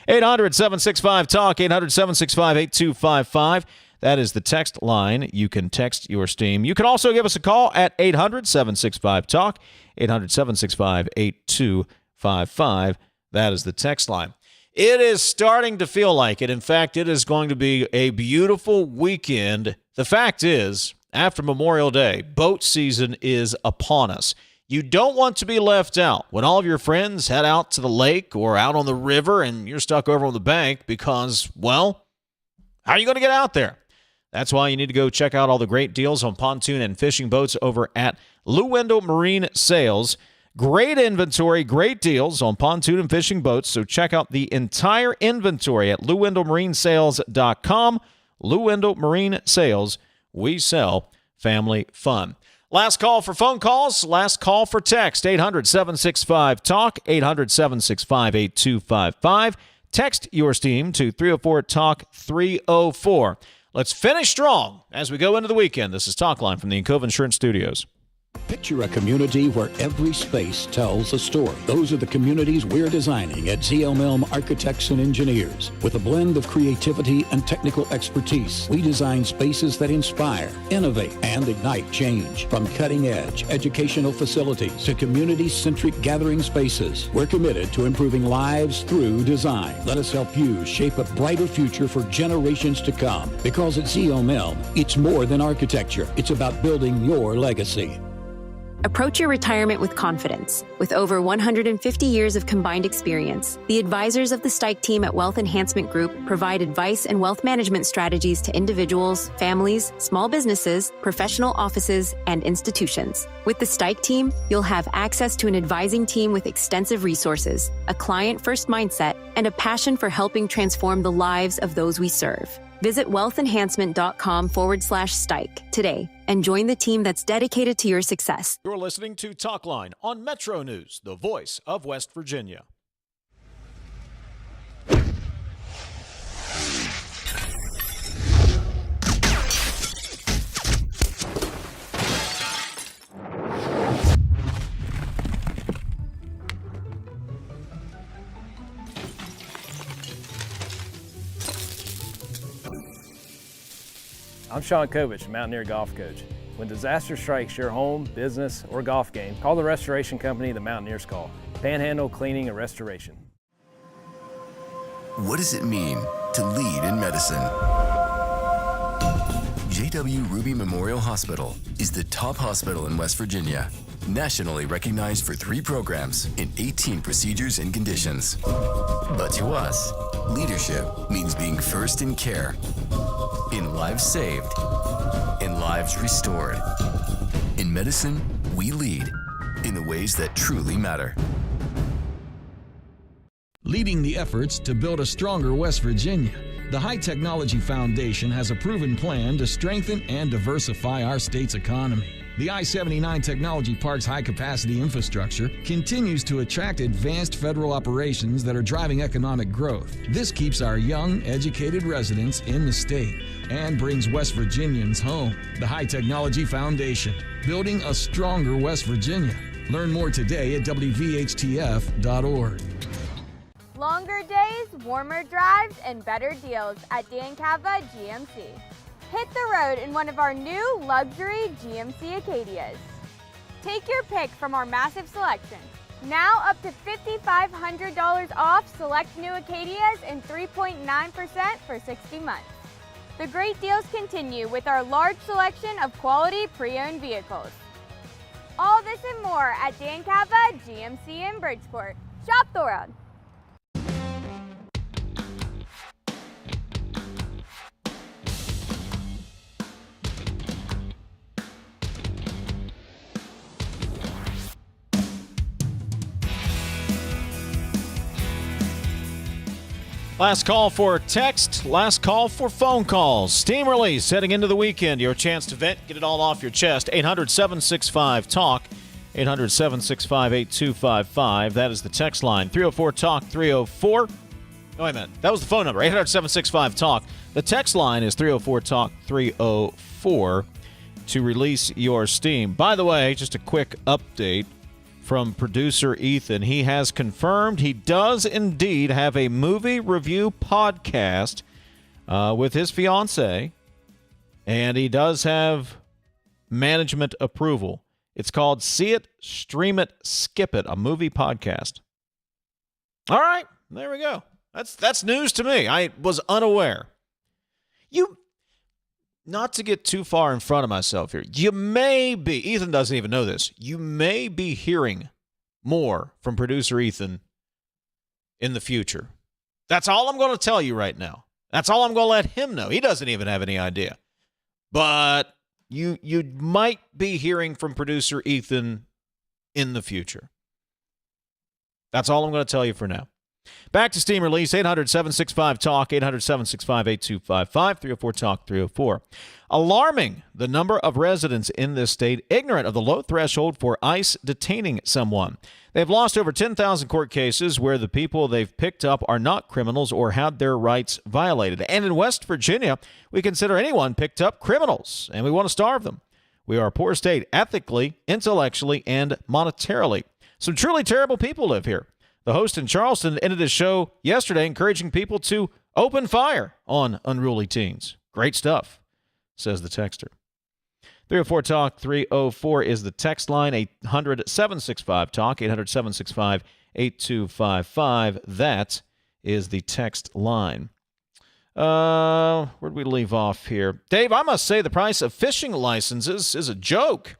800-765-TALK, 800-765-8255. That is the text line. You can text your Steam. You can also give us a call at 800-765-TALK, 800-765-8255. 8255. That is the text line. It is starting to feel like it. In fact, it is going to be a beautiful weekend. The fact is, after Memorial Day, boat season is upon us. You don't want to be left out when all of your friends head out to the lake or out on the river and you're stuck over on the bank because, well, how are you going to get out there? That's why you need to go check out all the great deals on pontoon and fishing boats over at Lewendell Marine Sales. Great inventory, great deals on pontoon and fishing boats, so check out the entire inventory at LewendellMarineSales.com. Lewendell Marine Sales, we sell family fun. Last call for phone calls, last call for text, 800-765-TALK, 800-765-8255. Text yours team to 304-TALK-304. Let's finish strong as we go into the weekend. This is Talkline from the Encova Insurance Studios. Picture a community where every space tells a story. Those are the communities we're designing at ZL Milne Architects and Engineers. With a blend of creativity and technical expertise, we design spaces that inspire, innovate, and ignite change. From cutting-edge educational facilities to community-centric gathering spaces, we're committed to improving lives through design. Let us help you shape a brighter future for generations to come. Because at ZL Milne, it's more than architecture. It's about building your legacy. Approach your retirement with confidence. With over 150 years of combined experience, the advisors of the Stike team at Wealth Enhancement Group provide advice and wealth management strategies to individuals, families, small businesses, professional offices, and institutions. With the Stike team, you'll have access to an advising team with extensive resources, a client-first mindset, and a passion for helping transform the lives of those we serve. Visit wealthenhancement.com/Stike today and join the team that's dedicated to your success. You're listening to Talkline on Metro News, the voice of West Virginia. I'm Sean Kovich, Mountaineer Golf Coach. When disaster strikes your home, business, or golf game, call the restoration company the Mountaineers call. Panhandle Cleaning and Restoration. What does it mean to lead in medicine? J.W. Ruby Memorial Hospital is the top hospital in West Virginia, nationally recognized for 3 programs in 18 procedures and conditions. But to us, leadership means being first in care, in lives saved, in lives restored. In medicine, we lead in the ways that truly matter. Leading the efforts to build a stronger West Virginia, the High Technology Foundation has a proven plan to strengthen and diversify our state's economy. The I-79 Technology Park's high-capacity infrastructure continues to attract advanced federal operations that are driving economic growth. This keeps our young, educated residents in the state and brings West Virginians home. The High Technology Foundation, building a stronger West Virginia. Learn more today at WVHTF.org. Longer days, warmer drives, and better deals at Dan Cava GMC. Hit the road in one of our new luxury GMC Acadias. Take your pick from our massive selection. Now up to $5,500 off select new Acadias and 3.9% for 60 months. The great deals continue with our large selection of quality pre-owned vehicles. All this and more at Dan Cava GMC in Bridgeport. Shop the world. Last call for text, last call for phone calls. Steam release heading into the weekend. Your chance to vent, get it all off your chest. 800-765-TALK, 800-765-8255. That is the text line. 304-TALK, 304. Oh, wait a minute. That was the phone number, 800-765-TALK. The text line is 304-TALK, 304 to release your steam. By the way, just a quick update from producer Ethan. He has confirmed he does indeed have a movie review podcast with his fiance, and he does have management approval. It's called See It, Stream It, Skip It, a movie podcast. All right, there we go. That's news to me. I was unaware. Not to get too far in front of myself here, you may be, Ethan doesn't even know this, you may be hearing more from producer Ethan in the future. That's all I'm going to tell you right now. That's all I'm going to let him know. He doesn't even have any idea. But you might be hearing from producer Ethan in the future. That's all I'm going to tell you for now. Back to Steam Release, 800-765-TALK, 800-765-8255, 304-TALK-304. Alarming, the number of residents in this state ignorant of the low threshold for ICE detaining someone. They've lost over 10,000 court cases where the people they've picked up are not criminals or had their rights violated. And in West Virginia, we consider anyone picked up criminals, and we want to starve them. We are a poor state ethically, intellectually, and monetarily. Some truly terrible people live here. The host in Charleston ended his show yesterday encouraging people to open fire on unruly teens. Great stuff, says the texter. 304-TALK-304 is the text line, 800-765-TALK, 800-765-8255. That is the text line. Where'd we leave off here? Dave, I must say the price of fishing licenses is a joke.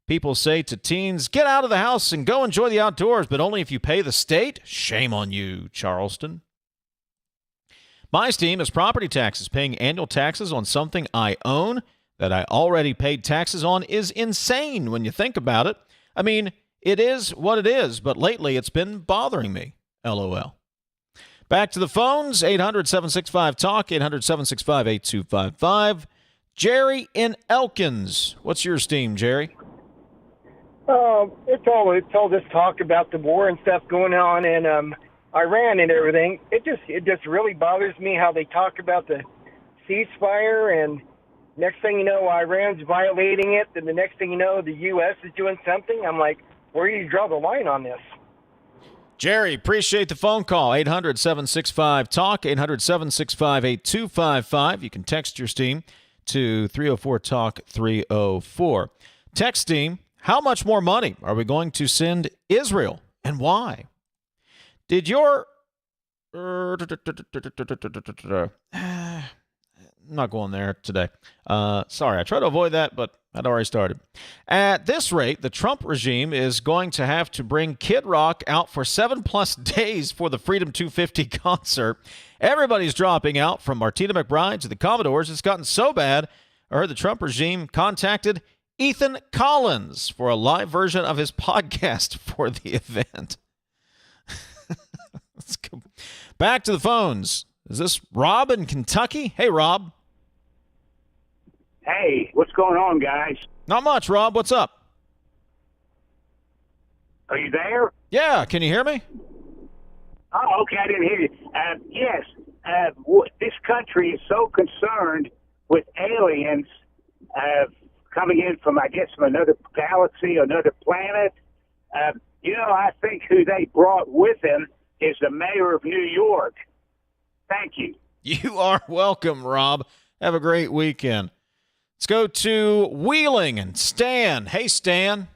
People say to teens, get out of the house and go enjoy the outdoors, but only if you pay the state. Shame on you, Charleston. My Steam is property taxes. Paying annual taxes on something I own that I already paid taxes on is insane when you think about it. I mean, it is what it is, but lately it's been bothering me. LOL. Back to the phones, 800-765-TALK, 800-765-8255. Jerry in Elkins. What's your Steam, Jerry? It's all this talk about the war and stuff going on in Iran and everything. It just really bothers me how they talk about the ceasefire, and next thing you know, Iran's violating it, and the next thing you know, the U.S. is doing something. I'm like, where do you draw the line on this? Jerry, appreciate the phone call. 800-765-TALK, 800-765-8255. You can text your Steam to 304-TALK-304. Text Steam. How much more money are we going to send Israel, and why? Did your... I'm not going there today. Sorry, I tried to avoid that, but I'd already started. At this rate, the Trump regime is going to have to bring Kid Rock out for 7+ days for the Freedom 250 concert. Everybody's dropping out, from Martina McBride to the Commodores. It's gotten so bad, I heard the Trump regime contacted Ethan Collins for a live version of his podcast for the event. Let's go back to the phones. Is this Rob in Kentucky? Hey, Rob. Hey, what's going on, guys? Not much, Rob. What's up? Are you there? Yeah. Can you hear me? Oh, okay. I didn't hear you. Yes. This country is so concerned with aliens coming in from, I guess, from another galaxy, another planet. I think who they brought with them is the mayor of New York. Thank you. You are welcome, Rob. Have a great weekend. Let's go to Wheeling and Stan. Hey, Stan.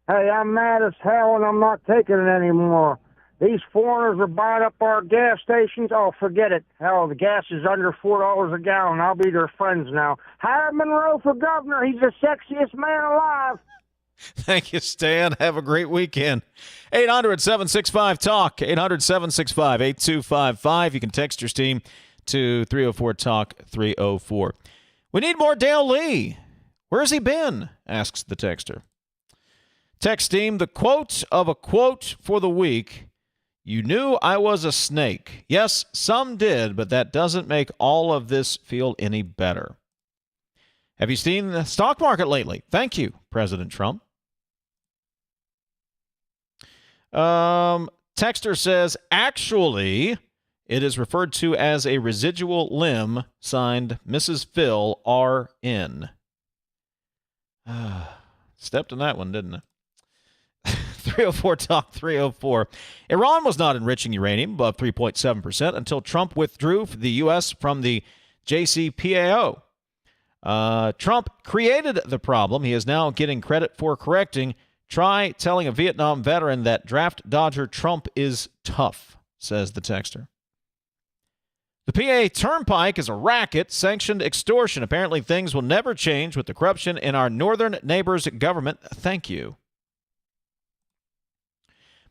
Hey, I'm mad as hell, and I'm not taking it anymore. These foreigners are buying up our gas stations. Oh, forget it. Hell, the gas is under $4 a gallon. I'll be their friends now. Hire Monroe for governor. He's the sexiest man alive. Thank you, Stan. Have a great weekend. 800-765-TALK, 800-765-8255. You can text your Steam to 304-TALK-304. We need more Dale Lee. Where has he been? Asks the texter. Text Steam, the quote of a quote for the week. You knew I was a snake. Yes, some did, but that doesn't make all of this feel any better. Have you seen the stock market lately? Thank you, President Trump. Texter says, actually, it is referred to as a residual limb, signed Mrs. Phil R.N. Stepped on that one, didn't I? 304-TALK-304. Iran was not enriching uranium above 3.7% until Trump withdrew the U.S. from the JCPOA. Trump created the problem. He is now getting credit for correcting Try telling a Vietnam veteran that draft dodger Trump is tough, says the texter. The PA Turnpike is a racket, sanctioned extortion. Apparently things will never change with the corruption in our northern neighbor's government. Thank you.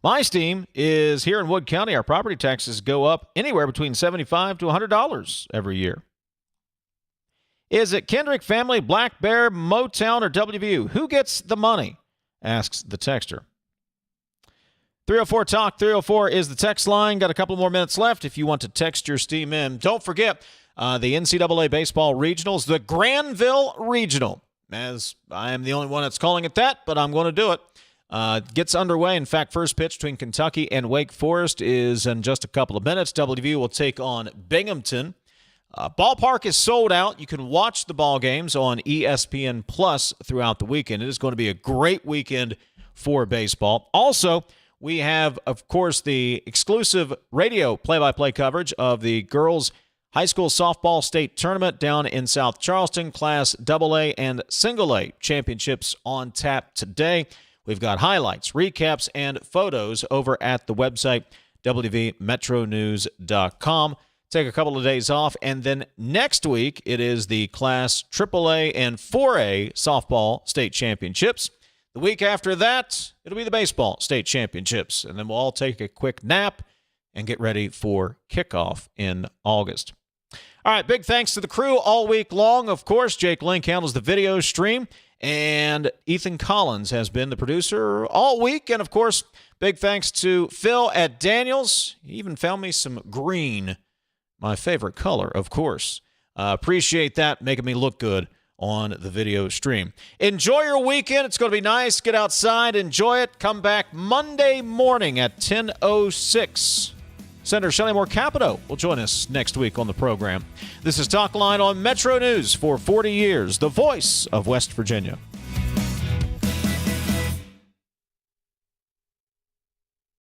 My steam is here in Wood County. Our property taxes go up anywhere between $75 to $100 every year. Is it Kendrick Family, Black Bear, Motown, or WVU? Who gets the money? Asks the texter. 304 Talk 304 is the text line. Got a couple more minutes left if you want to text your steam in. Don't forget the NCAA baseball regionals, the Granville Regional. As I am the only one that's calling it that, but I'm going to do it. Gets underway. In fact, first pitch between Kentucky and Wake Forest is in just a couple of minutes. WVU will take on Binghamton. Ballpark is sold out. You can watch the ball games on ESPN Plus throughout the weekend. It is going to be a great weekend for baseball. Also, we have, of course, the exclusive radio play-by-play coverage of the girls' high school softball state tournament down in South Charleston. Class AA and Single A championships on tap today. We've got highlights, recaps, and photos over at the website, www.metronews.com. Take a couple of days off, and then next week it is the Class AAA and 4A softball state championships. The week after that, it'll be the baseball state championships, and then we'll all take a quick nap and get ready for kickoff in August. All right, big thanks to the crew all week long. Of course, Jake Link handles the video stream, and Ethan Collins has been the producer all week. And, of course, big thanks to Phil at Daniels. He even found me some green, my favorite color, of course. Appreciate that, making me look good on the video stream. Enjoy your weekend. It's going to be nice. Get outside, enjoy it. Come back Monday morning at 10:06. Senator Shelley Moore Capito will join us next week on the program. This is Talkline on Metro News for 40 years, the voice of West Virginia.